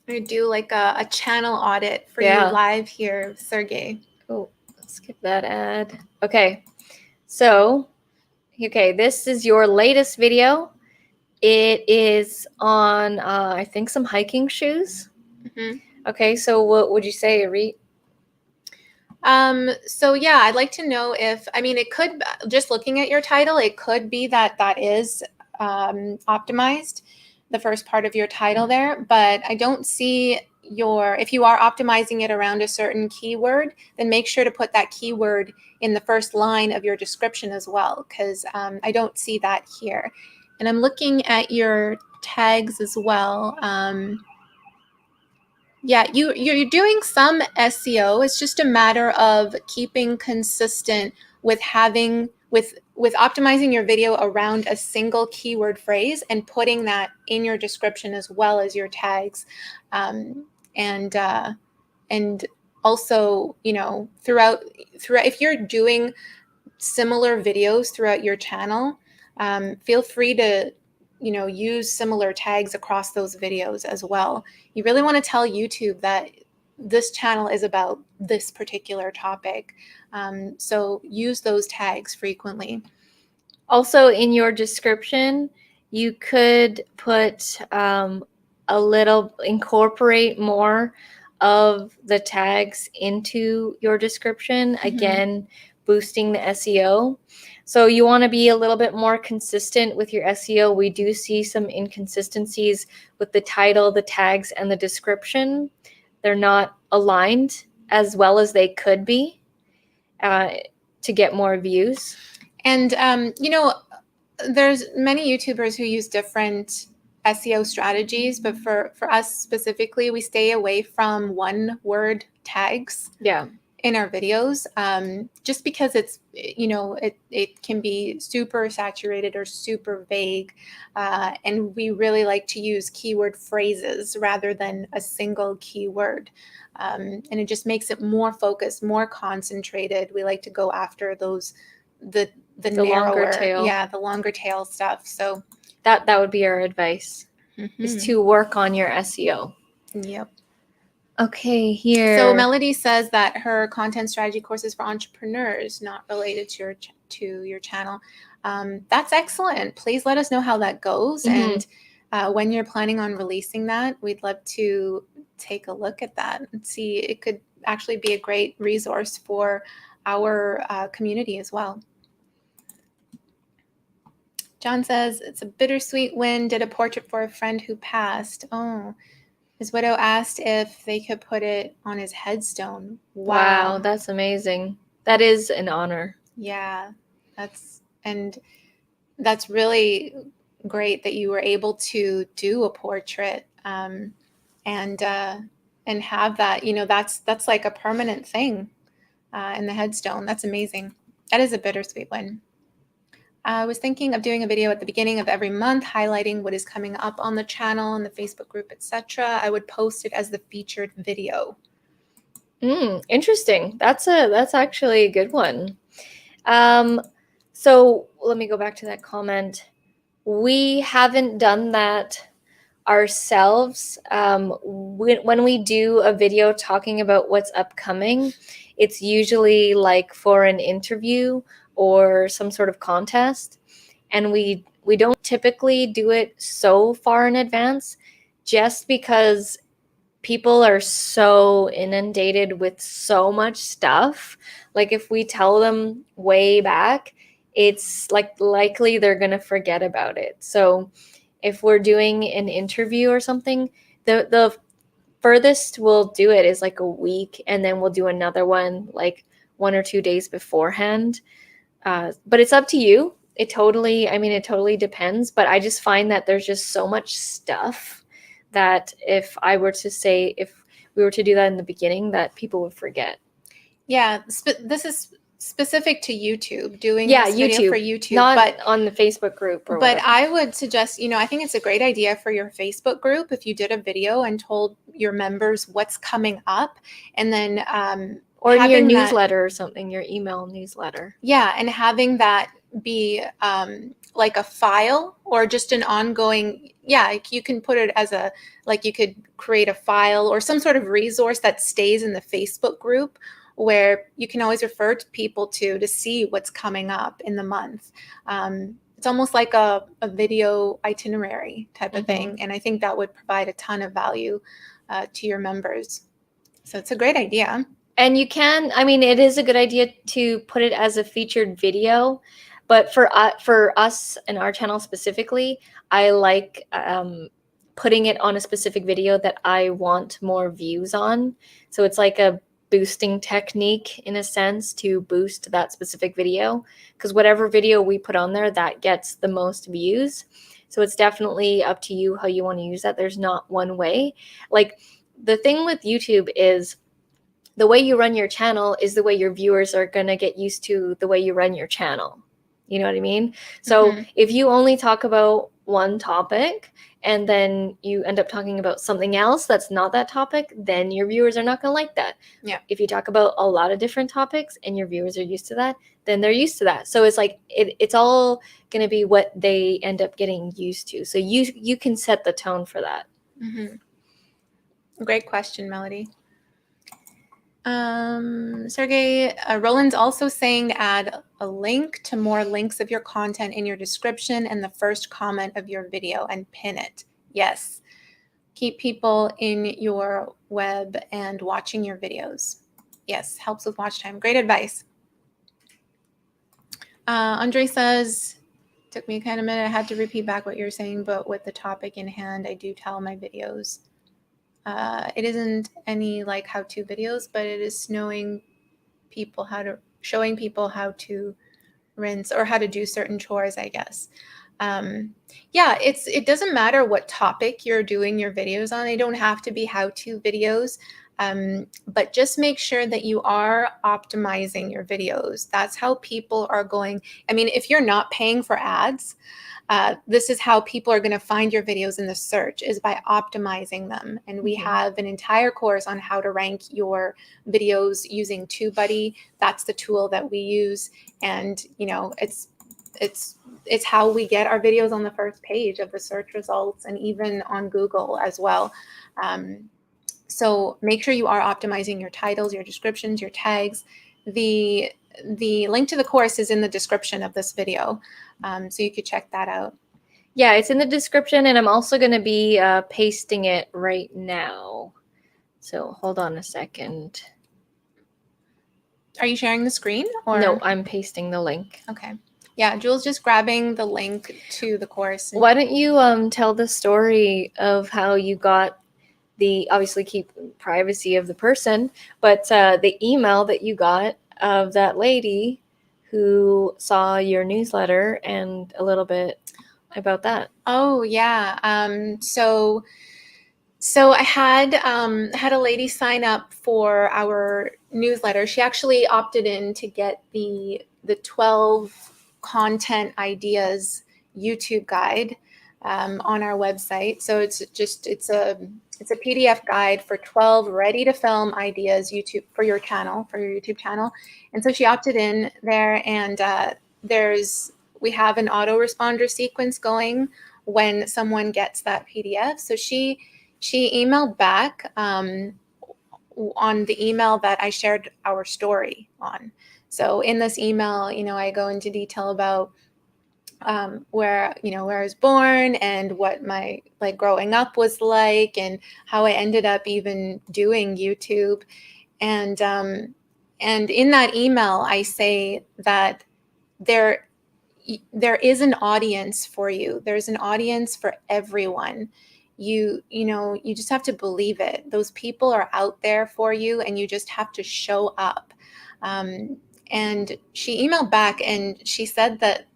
I do like a channel audit for you live here, Sergey. Oh, skip that ad. Okay, so, this is your latest video. It is on, I think, some hiking shoes. Mm-hmm. Okay, so what would you say, Arit? So yeah, I'd like to know if, it could, just looking at your title, it could be that is optimized, the first part of your title there, but I don't see if you are optimizing it around a certain keyword, then make sure to put that keyword in the first line of your description as well, because I don't see that here. And I'm looking at your tags as well. Yeah, you're doing some SEO. It's just a matter of keeping consistent with with optimizing your video around a single keyword phrase and putting that in your description as well as your tags, and also throughout if you're doing similar videos throughout your channel, feel free to use similar tags across those videos as well. You really want to tell YouTube that this channel is about this particular topic. So use those tags frequently. Also, in your description, you could put incorporate more of the tags into your description, again, boosting the SEO. So you want to be a little bit more consistent with your SEO. We do see some inconsistencies with the title, the tags, and the description. They're not aligned as well as they could be to get more views. And, there's many YouTubers who use different SEO strategies, but for us specifically, we stay away from one-word tags. Yeah. in our videos, just because it's, it can be super saturated or super vague. And we really like to use keyword phrases rather than a single keyword. And it just makes it more focused, more concentrated. We like to go after those, the narrower, longer tail. the longer tail stuff. So that would be our advice, is to work on your SEO. Yep. Okay, here. So Melody says that her content strategy course is for entrepreneurs, not related to your channel. That's excellent. Please let us know how that goes. And when you're planning on releasing that, we'd love to take a look at that and see. It could actually be a great resource for our community as well. John says, it's a bittersweet win. Did a portrait for a friend who passed. Oh, his widow asked if they could put it on his headstone. Wow, that's amazing. That is an honor. Yeah, that's really great that you were able to do a portrait, and have that. That's like a permanent thing in the headstone. That's amazing. That is a bittersweet win. I was thinking of doing a video at the beginning of every month highlighting what is coming up on the channel and the Facebook group, etc. I would post it as the featured video. Interesting. That's actually a good one. So let me go back to that comment. We haven't done that ourselves. When we do a video talking about what's upcoming, it's usually like for an interview or some sort of contest, and we don't typically do it so far in advance, just because people are so inundated with so much stuff. Like if we tell them way back, it's like likely they're gonna forget about it. So if we're doing an interview or something, the furthest we'll do it is like a week, and then we'll do another one like 1 or 2 days beforehand. But it's up to you. It totally depends. But I just find that there's just so much stuff that if we were to do that in the beginning, that people would forget. Yeah, this is specific to YouTube, doing this video for YouTube, not on the Facebook group. Or whatever. I would suggest, I think it's a great idea for your Facebook group if you did a video and told your members what's coming up, and then or in your newsletter or something, your email newsletter. Yeah, and having that be like a file or just an ongoing, you can put it as you could create a file or some sort of resource that stays in the Facebook group where you can always refer to people to see what's coming up in the month. It's almost like a video itinerary type of thing. And I think that would provide a ton of value to your members. So it's a great idea. And you can, it is a good idea to put it as a featured video, but for us and our channel specifically, I like putting it on a specific video that I want more views on. So it's like a boosting technique in a sense to boost that specific video, because whatever video we put on there, that gets the most views. So it's definitely up to you how you want to use that. There's not one way. Like the thing with YouTube is, the way you run your channel is the way your viewers are going to get used to the way you run your channel. You know what I mean? So if you only talk about one topic and then you end up talking about something else that's not that topic, then your viewers are not going to like that. Yeah. If you talk about a lot of different topics and your viewers are used to that, then they're used to that. So it's like it's all going to be what they end up getting used to. So you can set the tone for that. Great question, Melody. Sergey, Roland's also saying to add a link to more links of your content in your description and the first comment of your video and pin it. Yes. Keep people in your web and watching your videos. Yes, helps with watch time. Great advice. Andre says, took me kind of a minute. I had to repeat back what you're saying, but with the topic in hand, I do tell my videos. It isn't any like how-to videos, but it is showing people how to rinse or how to do certain chores, I guess. It doesn't matter what topic you're doing your videos on. They don't have to be how-to videos. But just make sure that you are optimizing your videos. That's how people are going. I mean, if you're not paying for ads, this is how people are going to find your videos in the search, is by optimizing them. And we have an entire course on how to rank your videos using TubeBuddy. That's the tool that we use. And, you know, it's how we get our videos on the first page of the search results, and even on Google as well. So make sure you are optimizing your titles, your descriptions, your tags. The link to the course is in the description of this video, so you could check that out. Yeah, it's in the description, and I'm also going to be pasting it right now. So hold on a second. Are you sharing the screen? Or? No, I'm pasting the link. Okay. Yeah, Jules just grabbing the link to the course. Why don't you tell the story of how you got the, obviously keep privacy of the person, but the email that you got of that lady who saw your newsletter, and a little bit about that. Oh yeah. So I had a lady sign up for our newsletter. She actually opted in to get the 12 content ideas YouTube guide on our website. So it's a PDF guide for 12 ready to film ideas for your YouTube channel. And so she opted in there, and we have an autoresponder sequence going when someone gets that PDF. So she emailed back on the email that I shared our story on. So in this email, you know, I go into detail about where I was born, and what my growing up was like, and how I ended up even doing YouTube. And in that email, I say that there is an audience for you. There's an audience for everyone. You just have to believe it. Those people are out there for you, and you just have to show up. And she emailed back, and she said that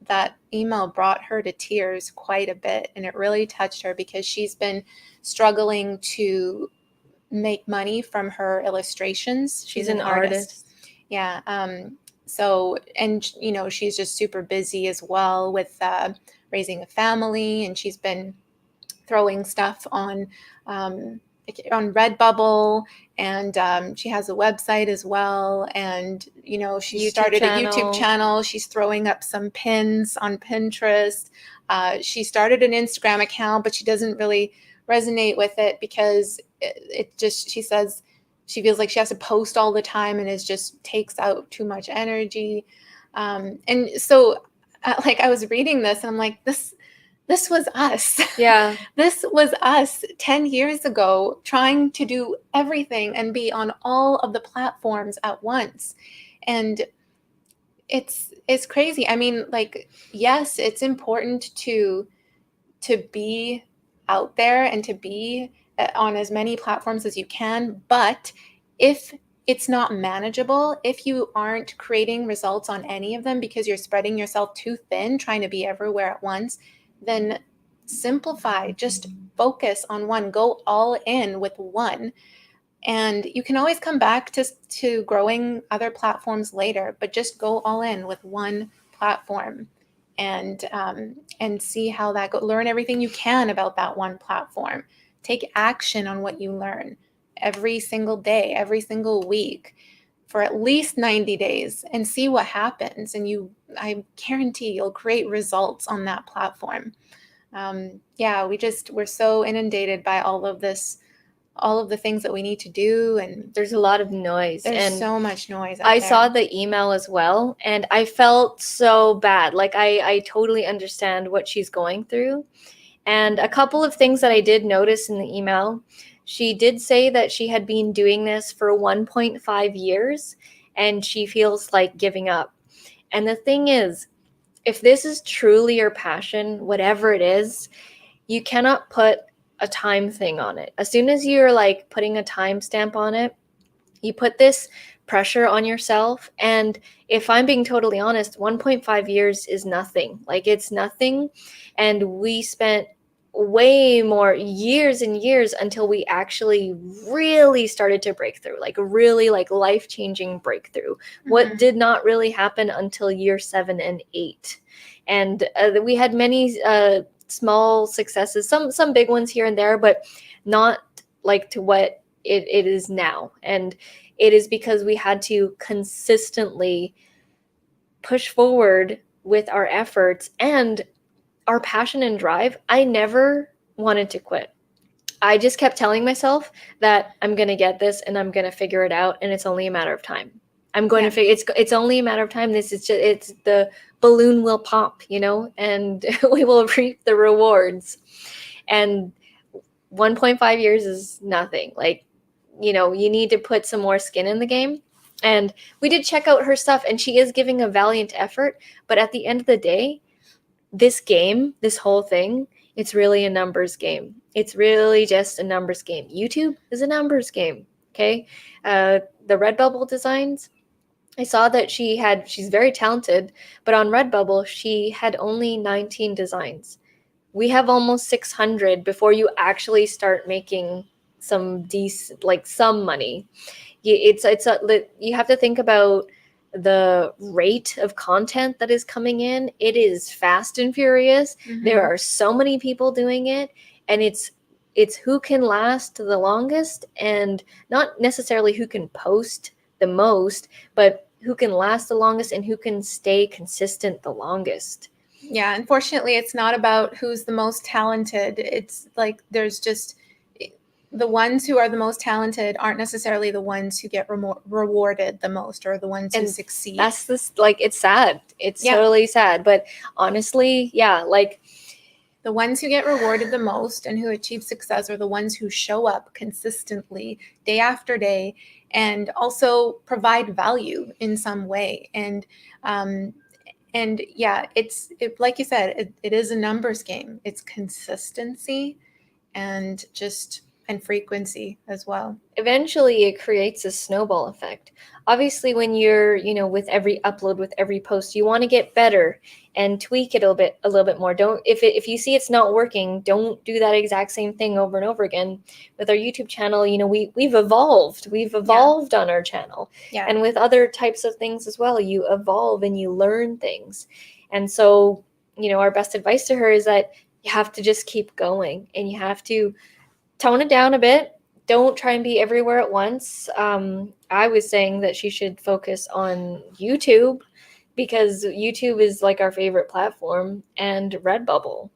email brought her to tears quite a bit, and it really touched her, because she's been struggling to make money from her illustrations. She's an artist. Yeah. So, and she's just super busy as well with raising a family, and she's been throwing stuff on Redbubble, and she has a website as well, and she started a YouTube channel. She's throwing up some pins on Pinterest. She started an Instagram account, but she doesn't really resonate with it, because she says she feels like she has to post all the time, and it just takes out too much energy. And so I was reading this, and I'm like, this was us. Yeah. This was us 10 years ago, trying to do everything and be on all of the platforms at once. And it's crazy. I mean, yes, it's important to be out there and to be on as many platforms as you can. But if it's not manageable, if you aren't creating results on any of them because you're spreading yourself too thin, trying to be everywhere at once, then simplify. Just focus on one. Go all in with one. And you can always come back to growing other platforms later, but just go all in with one platform, and see how that goes. Learn everything you can about that one platform. Take action on what you learn every single day, every single week, for at least 90 days, and see what happens. And I guarantee you'll create results on that platform. We're so inundated by all of this, all of the things that we need to do, and there's a lot of noise. There's so much noise out I there. saw the email as well, and I felt so bad. I totally understand what she's going through. And a couple of things that I did notice in the email, she did say that she had been doing this for 1.5 years, and she feels like giving up. And the thing is, if this is truly your passion, whatever it is, you cannot put a time thing on it. As soon as you're putting a timestamp on it, you put this pressure on yourself. And if I'm being totally honest, 1.5 years is nothing. It's nothing. And we spent way more years and years until we actually really started to break through, like really like life-changing breakthrough. What did not really happen until year 7 and 8. And we had many small successes, some big ones here and there, but not like to what it is now. And it is because we had to consistently push forward with our efforts and our passion and drive. I never wanted to quit. I just kept telling myself that I'm going to get this and I'm going to figure it out, and it's only a matter of time. I'm going to figure it's only a matter of time. This is just, it's the balloon will pop, and we will reap the rewards. And 1.5 years is nothing. Like, you need to put some more skin in the game. And we did check out her stuff, and she is giving a valiant effort, but at the end of the day, this game, this whole thing, it's really a numbers game. It's really just a numbers game. YouTube is a numbers game, okay? The Redbubble designs, I saw that she's very talented, but on Redbubble, she had only 19 designs. We have almost 600 before you actually start making some decent, like some money. You have to think about the rate of content that is coming in. It is fast and furious. There are so many people doing it, and it's who can last the longest, and not necessarily who can post the most, but who can last the longest and who can stay consistent the longest. Yeah, unfortunately, it's not about who's the most talented. It's like there's just the ones who are the most talented aren't necessarily the ones who get rewarded the most, or the ones who succeed. That's this, like, it's sad. It's totally sad. But honestly, yeah, like the ones who get rewarded the most and who achieve success are the ones who show up consistently day after day and also provide value in some way. And yeah, it's like you said, it is a numbers game. It's consistency and frequency as well. Eventually it creates a snowball effect. Obviously, when you're, with every upload, with every post, you want to get better and tweak it a little bit more. Don't, if you see it's not working, don't do that exact same thing over and over again. With our YouTube channel, we've evolved. We've evolved on our channel. Yeah. And with other types of things as well, you evolve and you learn things. And so, our best advice to her is that you have to just keep going, and you have to tone it down a bit. Don't try and be everywhere at once. I was saying that she should focus on YouTube, because YouTube is like our favorite platform, and Redbubble,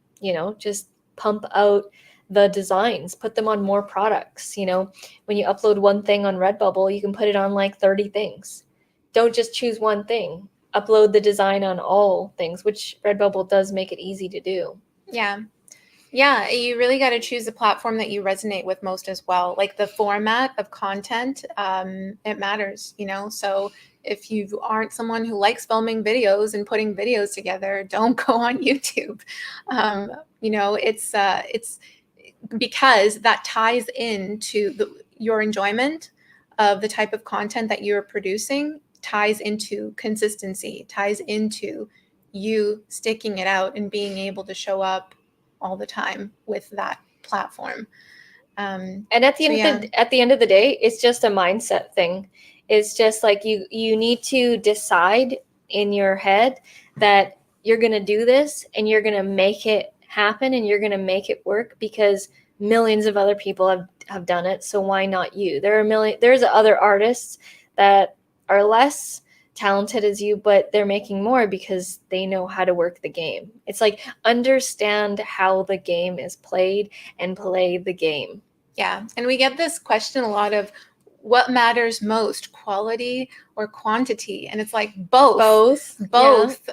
just pump out the designs, put them on more products. When you upload one thing on Redbubble, you can put it on like 30 things. Don't just choose one thing. Upload the design on all things, which Redbubble does make it easy to do. Yeah. Yeah, you really got to choose a platform that you resonate with most as well. Like the format of content, it matters, So if you aren't someone who likes filming videos and putting videos together, don't go on YouTube. It's because that ties into your enjoyment of the type of content that you're producing, ties into consistency, ties into you sticking it out and being able to show up all the time with that platform. And at the end of the day, it's just a mindset thing. It's just like you need to decide in your head that you're going to do this, and you're going to make it happen, and you're going to make it work, because millions of other people have done it. So why not you? There's other artists that are less talented as you, but they're making more because they know how to work the game. It's like, understand how the game is played and play the game. Yeah. And we get this question a lot of what matters most, quality or quantity? And it's like both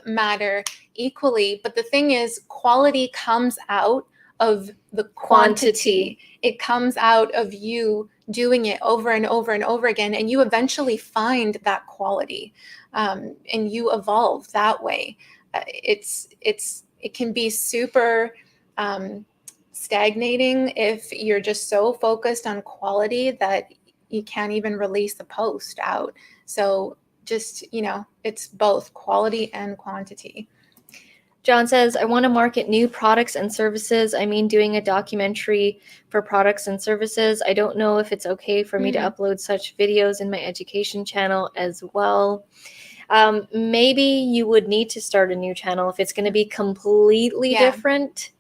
matter equally. But the thing is, quality comes out of the quantity. It comes out of you doing it over and over and over again, and you eventually find that quality, and you evolve that way. It can be super stagnating if you're just so focused on quality that you can't even release a post out. So just, it's both quality and quantity. John says, I want to market new products and services. I mean, doing a documentary for products and services. I don't know if it's okay for me to upload such videos in my education channel as well. Maybe you would need to start a new channel if it's going to be completely different.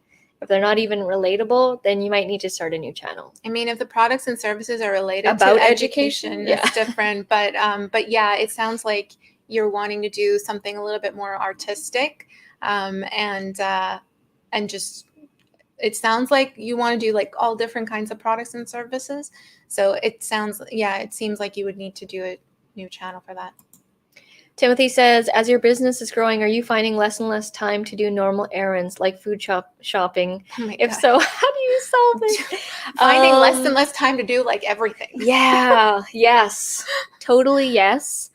If they're not even relatable, then you might need to start a new channel. I mean, if the products and services are related About to education, it's different. But yeah, it sounds like you're wanting to do something a little bit more artistic, and just it sounds like you want to do like all different kinds of products and services. So it seems like you would need to do a new channel for that. Timothy says, as your business is growing, are you finding less and less time to do normal errands like food shopping? If so, how do you solve it? Finding less and less time to do like everything. Yeah, yes, totally yes.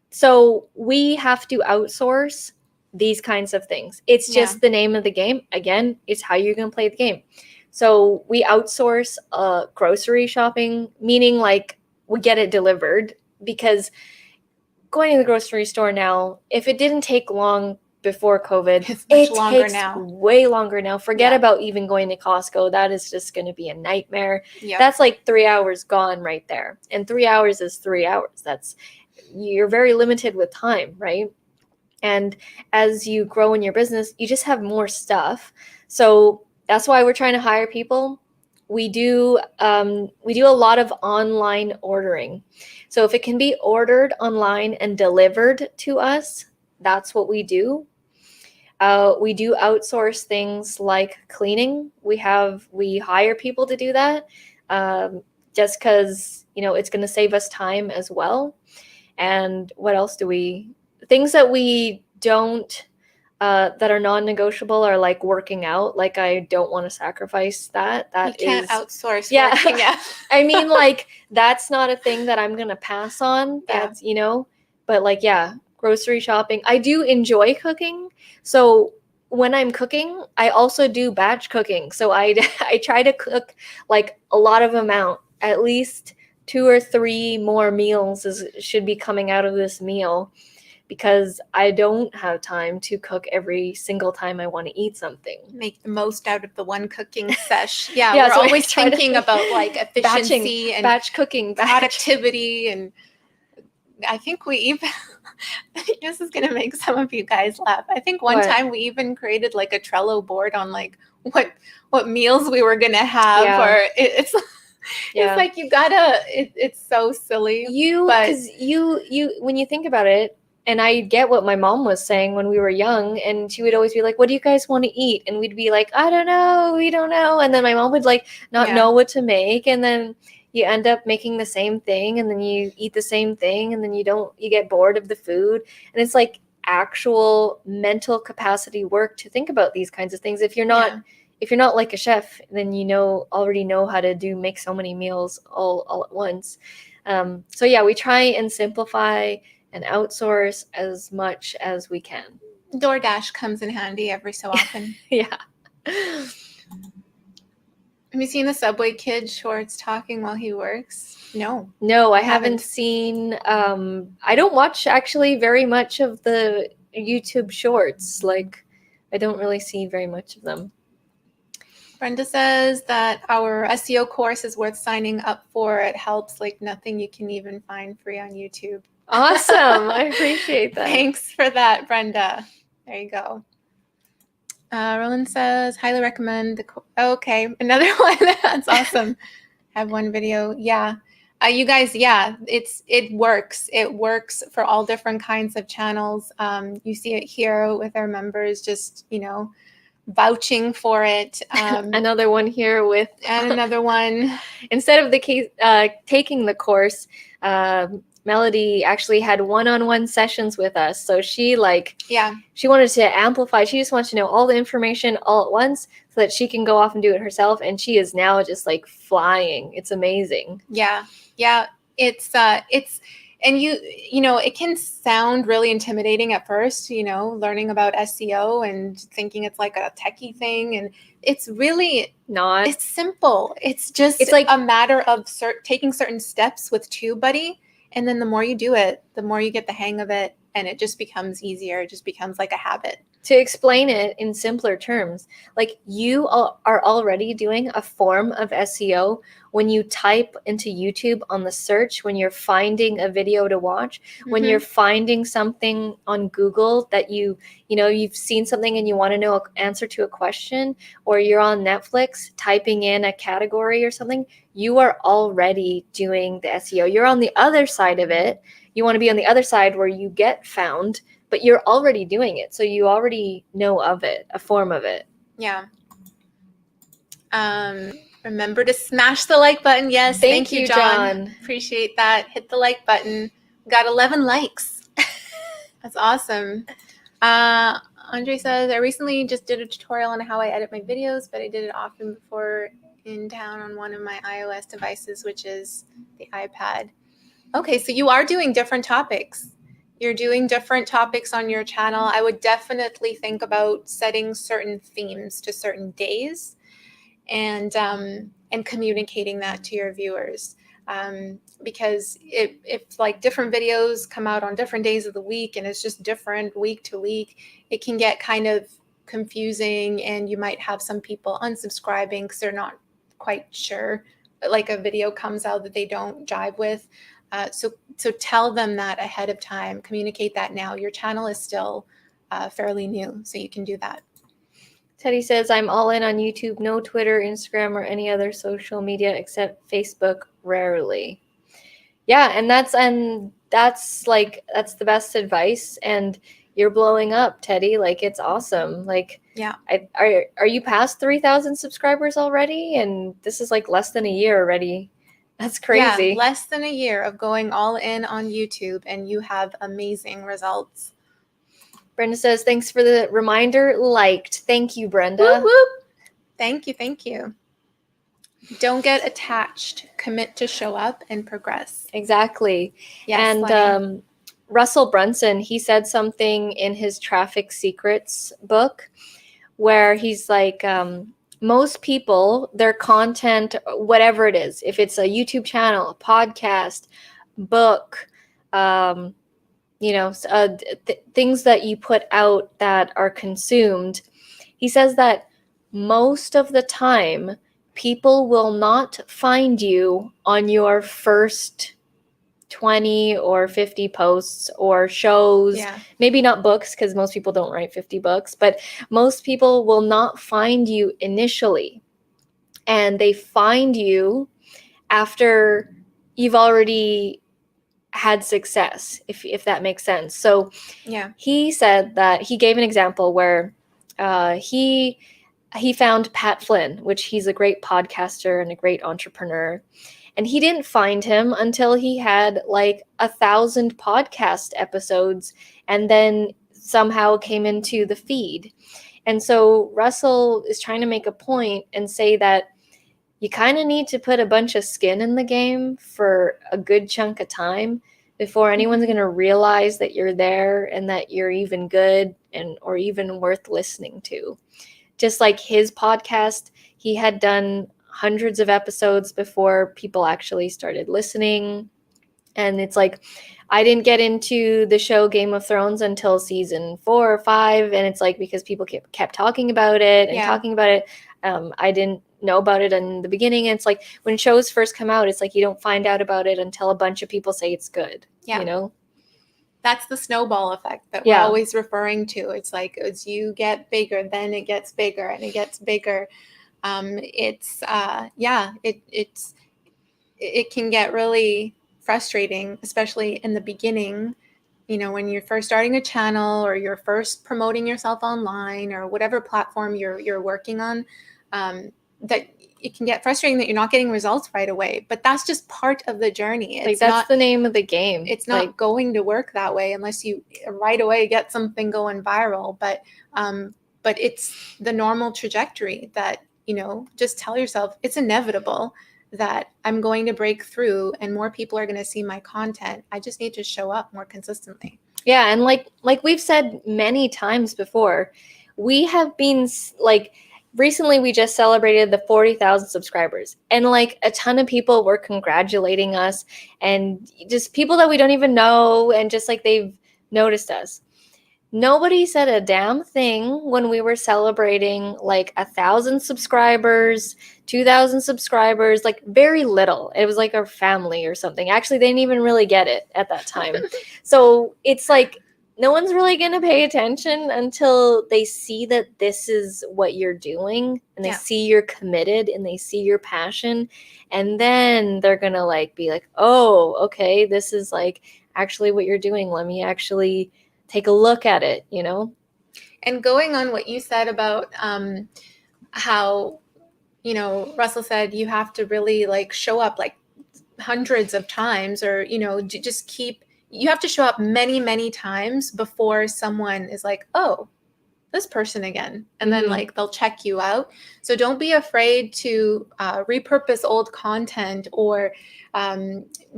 So we have to outsource these kinds of things. It's just the name of the game. Again, it's how you're going to play the game. So we outsource grocery shopping, meaning like we get it delivered, because going to the grocery store now, if it didn't take long before COVID, it takes way longer now. Forget about even going to Costco. That is just going to be a nightmare. Yep. That's like 3 hours gone right there. And 3 hours is 3 hours. You're very limited with time, right? And as you grow in your business, you just have more stuff. So that's why we're trying to hire people. We do a lot of online ordering. So if it can be ordered online and delivered to us, that's what we do. We do outsource things like cleaning. We hire people to do that, just because it's going to save us time as well. And what else things that we don't that are non-negotiable are like working out. Like I don't want to sacrifice that. You can't outsource working out. I mean, like that's not a thing that I'm gonna pass on. That's but like grocery shopping. I do enjoy cooking. So when I'm cooking, I also do batch cooking. So I try to cook like a lot of amount, at least 2 or 3 more meals should be coming out of this meal, because I don't have time to cook every single time I want to eat something. Make the most out of the one cooking sesh. Yeah, we're so always thinking about like efficiency and batch cooking, productivity. And I think we even, this is going to make some of you guys laugh. I think one time we even created like a Trello board on like what meals we were going to have. Or it's like you gotta, it's so silly. Because you when you think about it, and I get what my mom was saying when we were young, and she would always be like, what do you guys want to eat? And we'd be like, I don't know, we don't know. And then my mom would like not know what to make. And then you end up making the same thing, and then you eat the same thing, and then you get bored of the food. And it's like actual mental capacity work to think about these kinds of things. If you're not like a chef, then already know how to make so many meals all at once. So we try and simplify and outsource as much as we can. DoorDash comes in handy every so often. Yeah. Have you seen the Subway kid shorts talking while he works? No, I haven't seen. I don't watch actually very much of the YouTube shorts. Like, I don't really see very much of them. Brenda says that our SEO course is worth signing up for. It helps like nothing you can even find free on YouTube. Awesome. I appreciate that. Thanks for that, Brenda. There you go. Roland says, highly recommend okay, another one. That's awesome. Have one video. Yeah. You guys, it works. It works for all different kinds of channels. You see it here with our members, just, vouching for it. Another one here and another one. Instead of taking the course, Melody actually had one-on-one sessions with us. So she she wanted to amplify. She just wants to know all the information all at once so that she can go off and do it herself. And she is now just like flying. It's amazing. Yeah. It's and it can sound really intimidating at first, learning about SEO and thinking it's like a techie thing. And it's really not. It's simple. It's like a matter of taking certain steps with TubeBuddy. And then the more you do it, the more you get the hang of it. and it just becomes easier. It just becomes like a habit. To explain it in simpler terms, like you are already doing a form of SEO when you type into YouTube on the search, when you're finding a video to watch, when you're finding something on Google that you've seen something and you want to know an answer to a question, or you're on Netflix typing in a category or something, you are already doing the SEO. You're on the other side of it. You want to be on the other side where you get found, but you're already doing it. So you already know of it, a form of it. Yeah. Remember to smash the like button. Yes. Thank you, John. Appreciate that. Hit the like button. Got 11 likes. That's awesome. Andre says, I recently just did a tutorial on how I edit my videos, but I did it often before in town on one of my iOS devices, which is the iPad. Okay, so you are doing different topics. You're doing different topics on your channel. I would definitely think about setting certain themes to certain days and communicating that to your viewers. Because if like different videos come out on different days of the week and it's just different week to week, it can get kind of confusing, and you might have some people unsubscribing because they're not quite sure, like a video comes out that they don't jive with. So tell them that ahead of time. Communicate that now. Your channel is still fairly new, so you can do that. Teddy says, I'm all in on YouTube, no Twitter, Instagram, or any other social media except Facebook, rarely. Yeah, and that's the best advice, and you're blowing up, Teddy. Like, it's awesome. Like, yeah. Are you past 3,000 subscribers already? And this is like less than a year already. That's crazy. Yeah, less than a year of going all in on YouTube, and you have amazing results. Brenda says, thanks for the reminder. Liked. Thank you, Brenda. Whoop, whoop. Thank you. Don't get attached. Commit to show up and progress. Exactly. Yes, and Russell Brunson, he said something in his Traffic Secrets book where he's like, most people, their content, whatever it is, if it's a YouTube channel, a podcast, book, things that you put out that are consumed, he says that most of the time, people will not find you on your first 20 or 50 posts or shows. Yeah. Maybe not books, because most people don't write 50 books, but most people will not find you initially. And they find you after you've already had success, if that makes sense. So yeah, he said that he gave an example where he found Pat Flynn, which he's a great podcaster and a great entrepreneur. And he didn't find him until he had like 1,000 podcast episodes and then somehow came into the feed. And so Russell is trying to make a point and say that you kind of need to put a bunch of skin in the game for a good chunk of time before anyone's going to realize that you're there and that you're even good or even worth listening to. Just like his podcast, he had done hundreds of episodes before people actually started listening. And it's like, I didn't get into the show Game of Thrones until season 4 or 5. And it's like, because people kept talking about it and talking about it. I didn't know about it in the beginning. And it's like, when shows first come out, it's like, you don't find out about it until a bunch of people say it's good. Yeah. You know? That's the snowball effect that we're always referring to. It's like, as you get bigger, then it gets bigger and it gets bigger. It can get really frustrating, especially in the beginning, when you're first starting a channel or you're first promoting yourself online or whatever platform you're working on, that it can get frustrating that you're not getting results right away. But that's just part of the journey. It's that's the name of the game. It's not going to work that way unless you right away get something going viral. But it's the normal trajectory that, just tell yourself it's inevitable that I'm going to break through and more people are going to see my content. I just need to show up more consistently. Yeah. And like we've said many times before, we have been like, recently we just celebrated the 40,000 subscribers, and like a ton of people were congratulating us, and just people that we don't even know, and just like they've noticed us. Nobody said a damn thing when we were celebrating like 1,000 subscribers, 2,000 subscribers, like very little. It was like our family or something. Actually, they didn't even really get it at that time. So it's like no one's really going to pay attention until they see that this is what you're doing and they see you're committed and they see your passion. And then they're going to like be like, oh, okay, this is like actually what you're doing. Let me actually take a look at it, you know? And going on what you said about how, you know, Russell said you have to really like show up like hundreds of times, or, you know, just keep, you have to show up many, many times before someone is like, oh, this person again. And then like they'll check you out. So don't be afraid to repurpose old content, or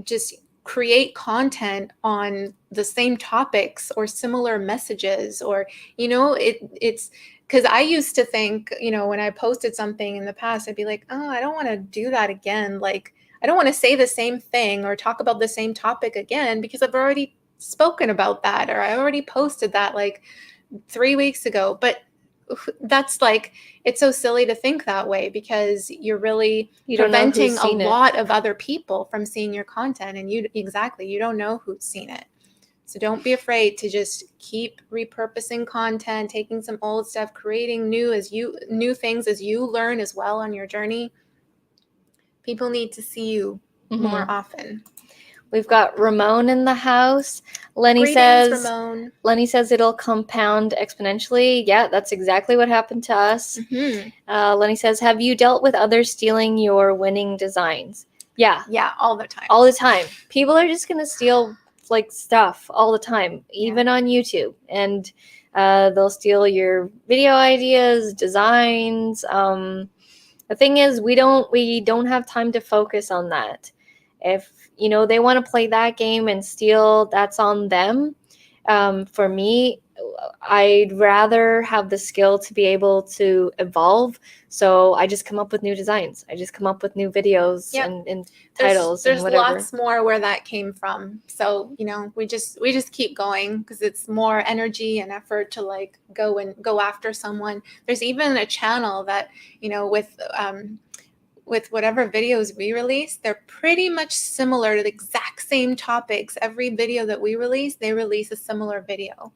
just create content on the same topics or similar messages, or, you know, it's because I used to think, you know, when I posted something in the past, I'd be like, oh, I don't want to do that again. Like, I don't want to say the same thing or talk about the same topic again because I've already spoken about that, or I already posted that like 3 weeks ago. But that's like, it's so silly to think that way, because you're really preventing a lot of other people from seeing your content, and you don't know who's seen it. So don't be afraid to just keep repurposing content, taking some old stuff, creating new things as you learn as well on your journey. People need to see you more often. We've got Ramon in the house. Lenny says it'll compound exponentially. Yeah, that's exactly what happened to us. Lenny says, have you dealt with others stealing your winning designs? Yeah, all the time. All the time. People are just gonna steal like stuff all the time, even on YouTube, and they'll steal your video ideas, designs. The thing is, we don't have time to focus on that. If you know they want to play that game and steal, that's on them. For me, I'd rather have the skill to be able to evolve. So I just come up with new designs. I just come up with new videos and titles. There's and whatever. Lots more where that came from. So, you know, we just keep going, because it's more energy and effort to like go after someone. There's even a channel that, you know, with whatever videos we release, they're pretty much similar to the exact same topics. Every video that we release, they release a similar video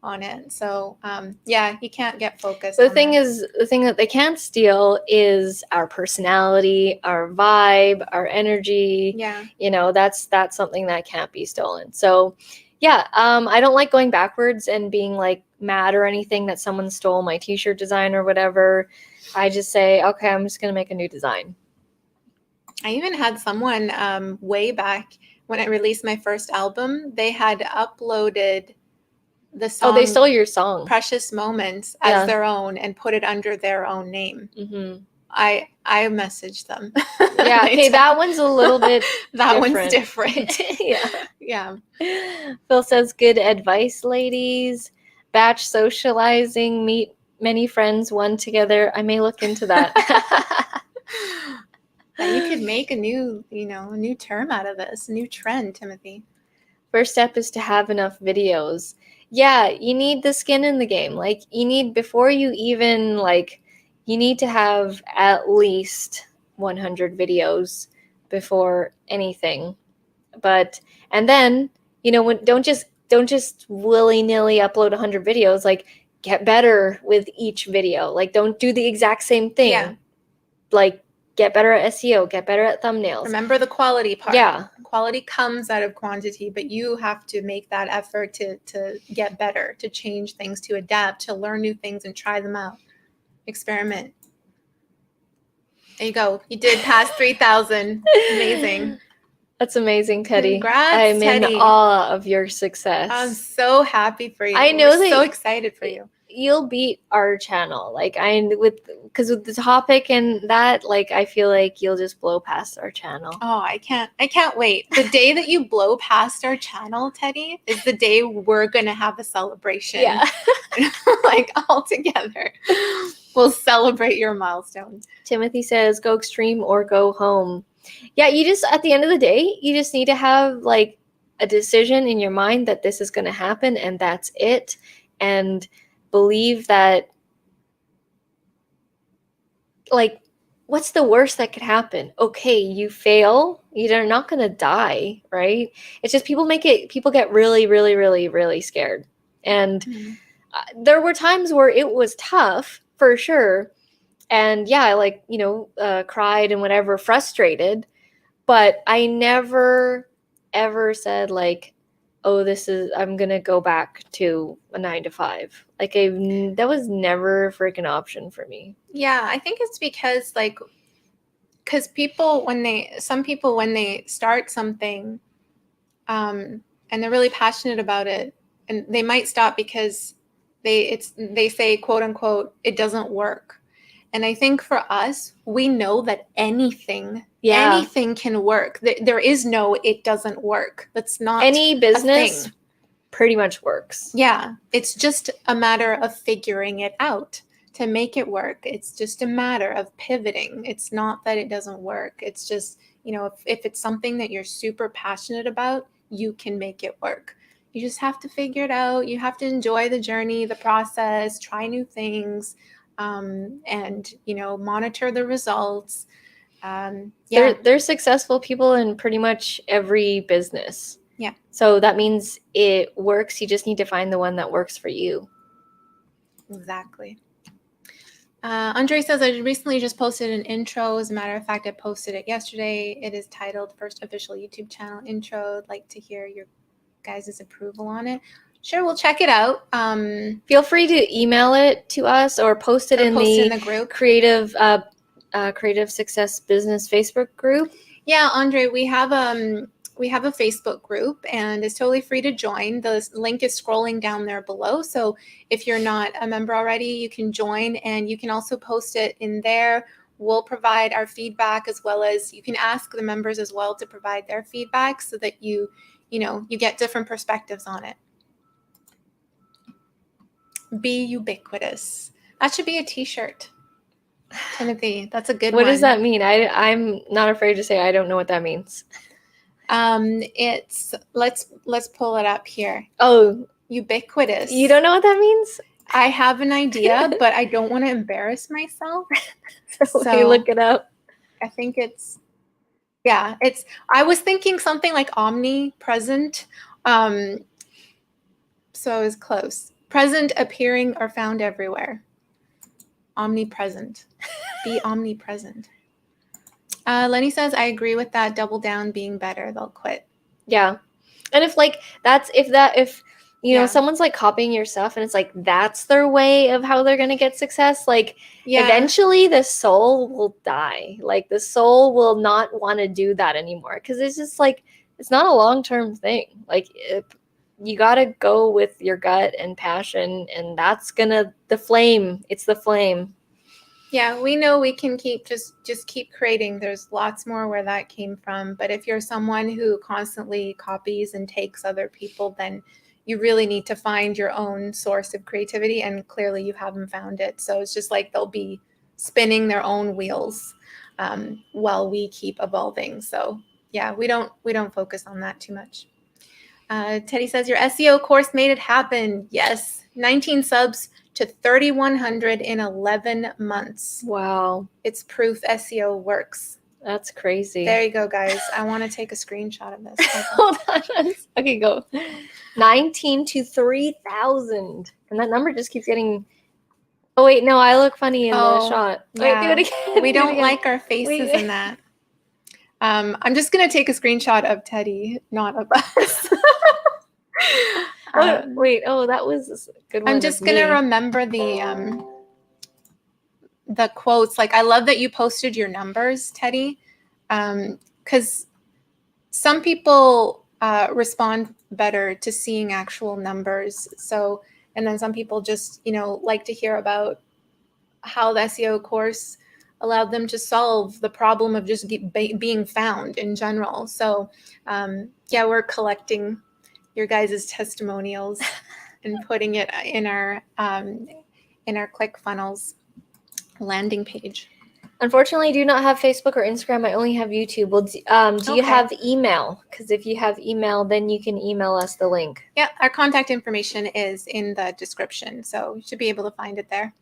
on it. So you can't get focused. The thing that they can't steal is our personality, our vibe, our energy. You know, that's something that can't be stolen. So I don't like going backwards and being like mad or anything that someone stole my t-shirt design or whatever. I just say, okay, I'm just gonna make a new design. I even had someone way back when I released my first album, they had uploaded the song. Oh, they stole your song, Precious Moments, as their own, and put it under their own name. I messaged them. Yeah, okay, that one's a little bit that one's different. Yeah. Phil says, good advice, ladies. Batch socializing, meet many friends, one together. I may look into that. You could make a new term out of this, a new trend, Timothy. First step is to have enough videos. Yeah, you need the skin in the game. Like, you need, before you even, like, you need to have at least 100 videos before anything. And then, you know, don't just willy-nilly upload 100 videos. Like, get better with each video. Like, don't do the exact same thing. Yeah. Like, get better at SEO, get better at thumbnails. Remember the quality part. Yeah. Quality comes out of quantity, but you have to make that effort to get better, to change things, to adapt, to learn new things and try them out. Experiment. There you go. You did pass 3,000. Amazing. That's amazing, Teddy. Congrats, I'm Teddy. in awe of your success. I'm so happy for you. I know We're so excited for you. You'll beat our channel. Like, because with the topic and that, like, I feel like you'll just blow past our channel. Oh, I can't wait. The day that you blow past our channel, Teddy, is the day we're gonna have a celebration. Yeah. Like, all together. We'll celebrate your milestone. Timothy says, go extreme or go home. Yeah, you just, at the end of the day, you just need to have like a decision in your mind that this is going to happen and that's it, and believe that, like, what's the worst that could happen? Okay, you fail. You're not going to die, right? It's just people get really, really, really, really scared. And there were times where it was tough, for sure. And yeah, I cried and whatever, frustrated. But I never, ever said like, oh, I'm going to go back to a 9 to 5. Like, that was never a freaking option for me. Yeah, I think it's because some people, when they start something, and they're really passionate about it, and they might stop because they say, quote unquote, it doesn't work. And I think for us, we know that anything can work. There is no, it doesn't work. That's not any business. A thing. Pretty much works. Yeah, it's just a matter of figuring it out to make it work. It's just a matter of pivoting. It's not that it doesn't work. It's just, if it's something that you're super passionate about, you can make it work. You just have to figure it out. You have to enjoy the journey, the process, try new things, and monitor the results. There's successful people in pretty much every business. Yeah. So that means it works. You just need to find the one that works for you. Exactly. Andre says, I recently just posted an intro. As a matter of fact, I posted it yesterday. It is titled First Official YouTube Channel Intro. I'd like to hear your guys' approval on it. Sure, we'll check it out. Feel free to email it to us or post it in the group. Creative Success Business Facebook group. Yeah, Andre, we have a Facebook group, and it's totally free to join. The link is scrolling down there below. So if you're not a member already, you can join, and you can also post it in there. We'll provide our feedback, as well as you can ask the members as well to provide their feedback, so that you get different perspectives on it. Be ubiquitous. That should be a t-shirt. Timothy, that's a good one. What does that mean? I'm not afraid to say I don't know what that means. It's let's pull it up here. Oh, ubiquitous. You don't know what that means? I have an idea, but I don't want to embarrass myself. So you look it up. I think I was thinking something like omnipresent. So I was close. Present, appearing, or found everywhere. Omnipresent. Be omnipresent. Lenny says, I agree with that. Double down, being better. They'll quit. Yeah. And if someone's like copying your stuff and it's like that's their way of how they're going to get success, eventually the soul will die. Like, the soul will not want to do that anymore, because it's just it's not a long-term thing. You got to go with your gut and passion, and that's the flame. It's the flame. Yeah, we know we can keep creating. There's lots more where that came from. But if you're someone who constantly copies and takes other people, then you really need to find your own source of creativity. And clearly you haven't found it. So it's just like they'll be spinning their own wheels while we keep evolving. So yeah, we don't focus on that too much. Teddy says, your SEO course made it happen. Yes, 19 subs to 3,100 in 11 months. Wow. It's proof SEO works. That's crazy. There you go, guys. I want to take a screenshot of this. Hold on. Okay, go. 19 to 3,000. And that number just keeps getting... Oh, wait, no, I look funny in the shot. Yeah. Wait, do it again. We don't like our faces in that. I'm just going to take a screenshot of Teddy, not of us. Wait, that was a good one. I'm just going to remember the quotes. I love that you posted your numbers, Teddy, because some people respond better to seeing actual numbers. So, and then some people just, like to hear about how the SEO course allowed them to solve the problem of just being found in general. So, we're collecting your guys' testimonials and putting it in our ClickFunnels landing page. Unfortunately, I do not have Facebook or Instagram. I only have YouTube. Well, do you Okay. have email? Because if you have email, then you can email us the link. Yeah, our contact information is in the description, so you should be able to find it there.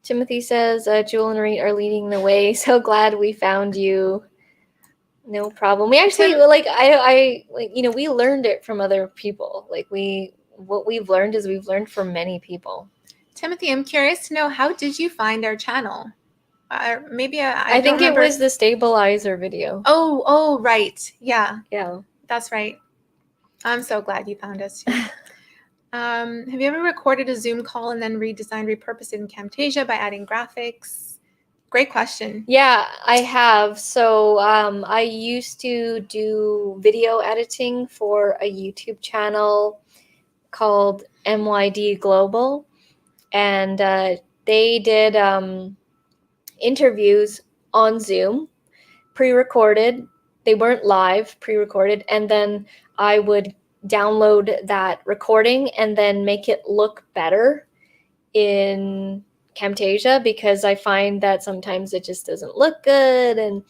Timothy says, Jewel and Reed are leading the way. So glad we found you. No problem. We actually I we learned it from other people. What we've learned is we've learned from many people. Timothy, I'm curious to know, how did you find our channel? Maybe I think it was the stabilizer video. Oh, right. Yeah, Yeah. that's right. I'm so glad you found us too. Have you ever recorded a Zoom call and then repurposed it in Camtasia by adding graphics? Great question. Yeah, I have. So I used to do video editing for a YouTube channel called MYD Global, and they did interviews on Zoom, pre-recorded. They weren't live, pre-recorded, and then I would download that recording and then make it look better in Camtasia, because I find that sometimes it just doesn't look good and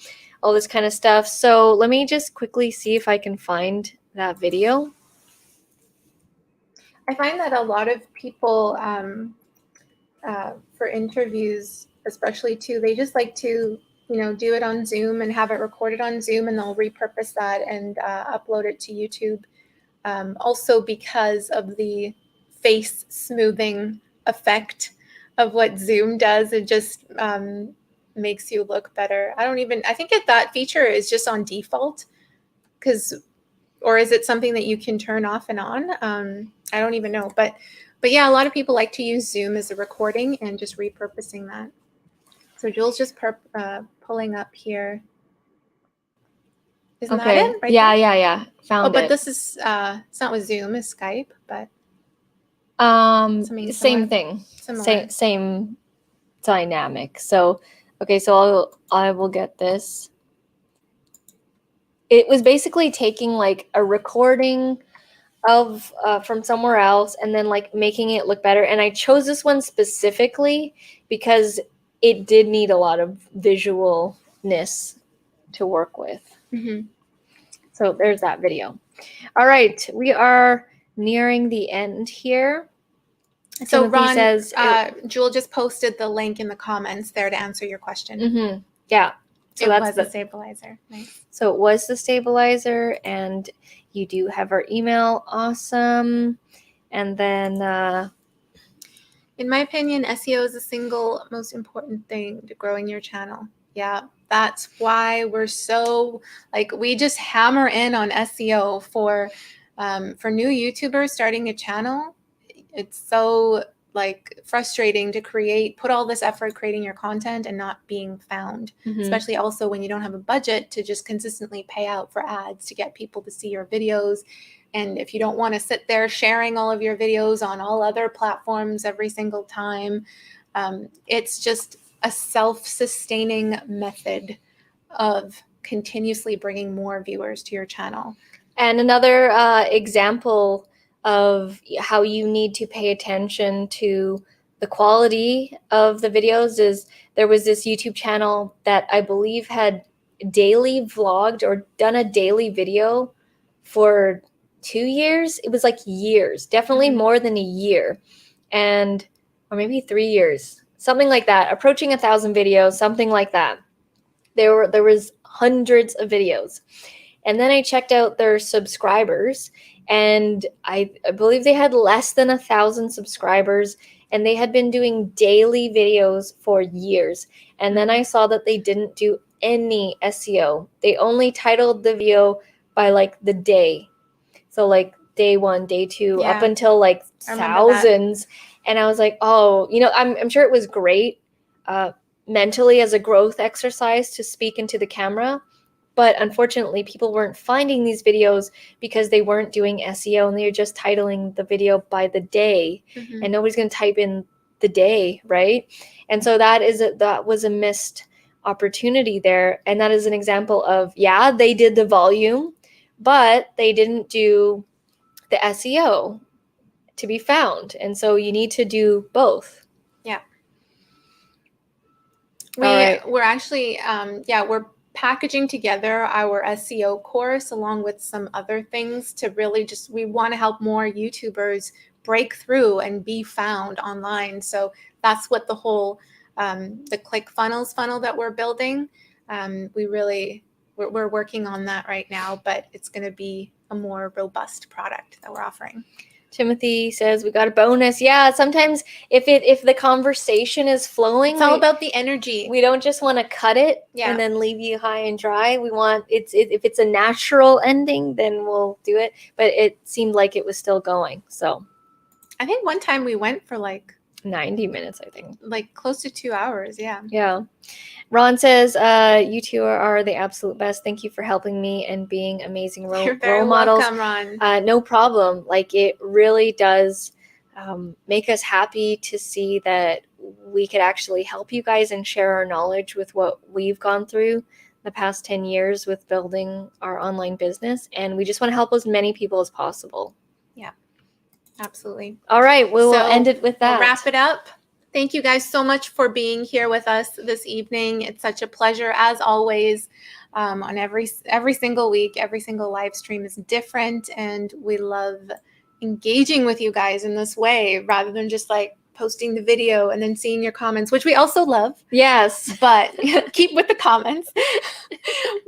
all this kind of stuff. So let me just quickly see if I can find that video. I find that a lot of people for interviews, especially too, they just like to do it on Zoom and have it recorded on Zoom, and they'll repurpose that and upload it to YouTube. Also because of the face smoothing effect of what Zoom does, it just makes you look better. I think that feature is just on default, or is it something that you can turn off and on? I don't even know, but yeah, a lot of people like to use Zoom as a recording and just repurposing that. So Jules just pulling up here. Isn't that it? Right Yeah, there? yeah. Found it. But this is it's not with Zoom, it's Skype, but same thing. Similar. Same dynamic. So okay, so I will get this. It was basically taking like a recording of from somewhere else and then like making it look better. And I chose this one specifically because it did need a lot of visualness to work with. Mm-hmm. So there's that video. All right, we are nearing the end here. So Timothy Ron, says, Jewel just posted the link in the comments there to answer your question. Mm-hmm. Yeah. So it was the stabilizer. Nice. So it was the stabilizer, and you do have our email. Awesome. And then in my opinion, SEO is the single most important thing to growing your channel. Yeah, that's why we're so we just hammer in on SEO for new YouTubers starting a channel. It's so frustrating to put all this effort creating your content and not being found, especially also when you don't have a budget to just consistently pay out for ads to get people to see your videos. And if you don't want to sit there sharing all of your videos on all other platforms every single time, it's just a self-sustaining method of continuously bringing more viewers to your channel. And another example of how you need to pay attention to the quality of the videos is there was this YouTube channel that I believe had daily vlogged or done a daily video for 2 years. It was like years, definitely more than a year, or maybe 3 years, something like that, approaching 1,000 videos, something like that. There was hundreds of videos. And then I checked out their subscribers, and I believe they had less than 1,000 subscribers, and they had been doing daily videos for years. And then I saw that they didn't do any SEO. They only titled the video by the day. So day 1, day 2, up until thousands. And I was like, oh, I'm sure it was great mentally as a growth exercise to speak into the camera. But unfortunately, people weren't finding these videos because they weren't doing SEO, and they were just titling the video by the day, and nobody's going to type in the day, right? And so that was a missed opportunity there. And that is an example of, they did the volume, but they didn't do the SEO to be found. And so you need to do both. Yeah. We're actually, we're packaging together our SEO course along with some other things to really we want to help more YouTubers break through and be found online. So that's what the whole, the ClickFunnels funnel that we're building. We're working on that right now, but it's going to be a more robust product that we're offering. Timothy says we got a bonus. Yeah, sometimes if the conversation is flowing, it's all about the energy. We don't just want to cut it and then leave you high and dry. We want if it's a natural ending, then we'll do it. But it seemed like it was still going. So I think one time we went for like 90 minutes, I think. Like close to 2 hours, yeah. Yeah. Ron says, you two are the absolute best. Thank you for helping me and being amazing You're very role models. Welcome, Ron. No problem. Like, it really does make us happy to see that we could actually help you guys and share our knowledge with what we've gone through the past 10 years with building our online business. And we just want to help as many people as possible. Yeah, absolutely. All right. We'll end it with that. We'll wrap it up. Thank you guys so much for being here with us this evening. It's such a pleasure, as always, on every single week. Every single live stream is different, and we love engaging with you guys in this way rather than just like posting the video and then seeing your comments, which we also love. Yes. But keep with the comments.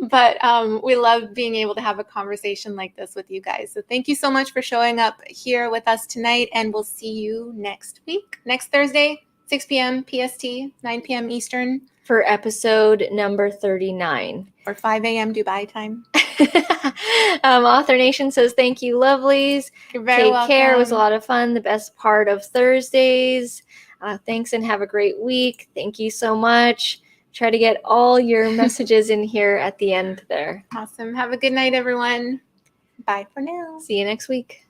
But we love being able to have a conversation like this with you guys. So thank you so much for showing up here with us tonight, and we'll see you next week, next Thursday, 6 p.m. PST, 9 p.m. Eastern. For episode number 39. Or 5 a.m. Dubai time. Author Nation says, thank you, lovelies. You're very welcome. Take care. It was a lot of fun. The best part of Thursdays. Thanks and have a great week. Thank you so much. Try to get all your messages in here at the end there. Awesome. Have a good night, everyone. Bye for now. See you next week.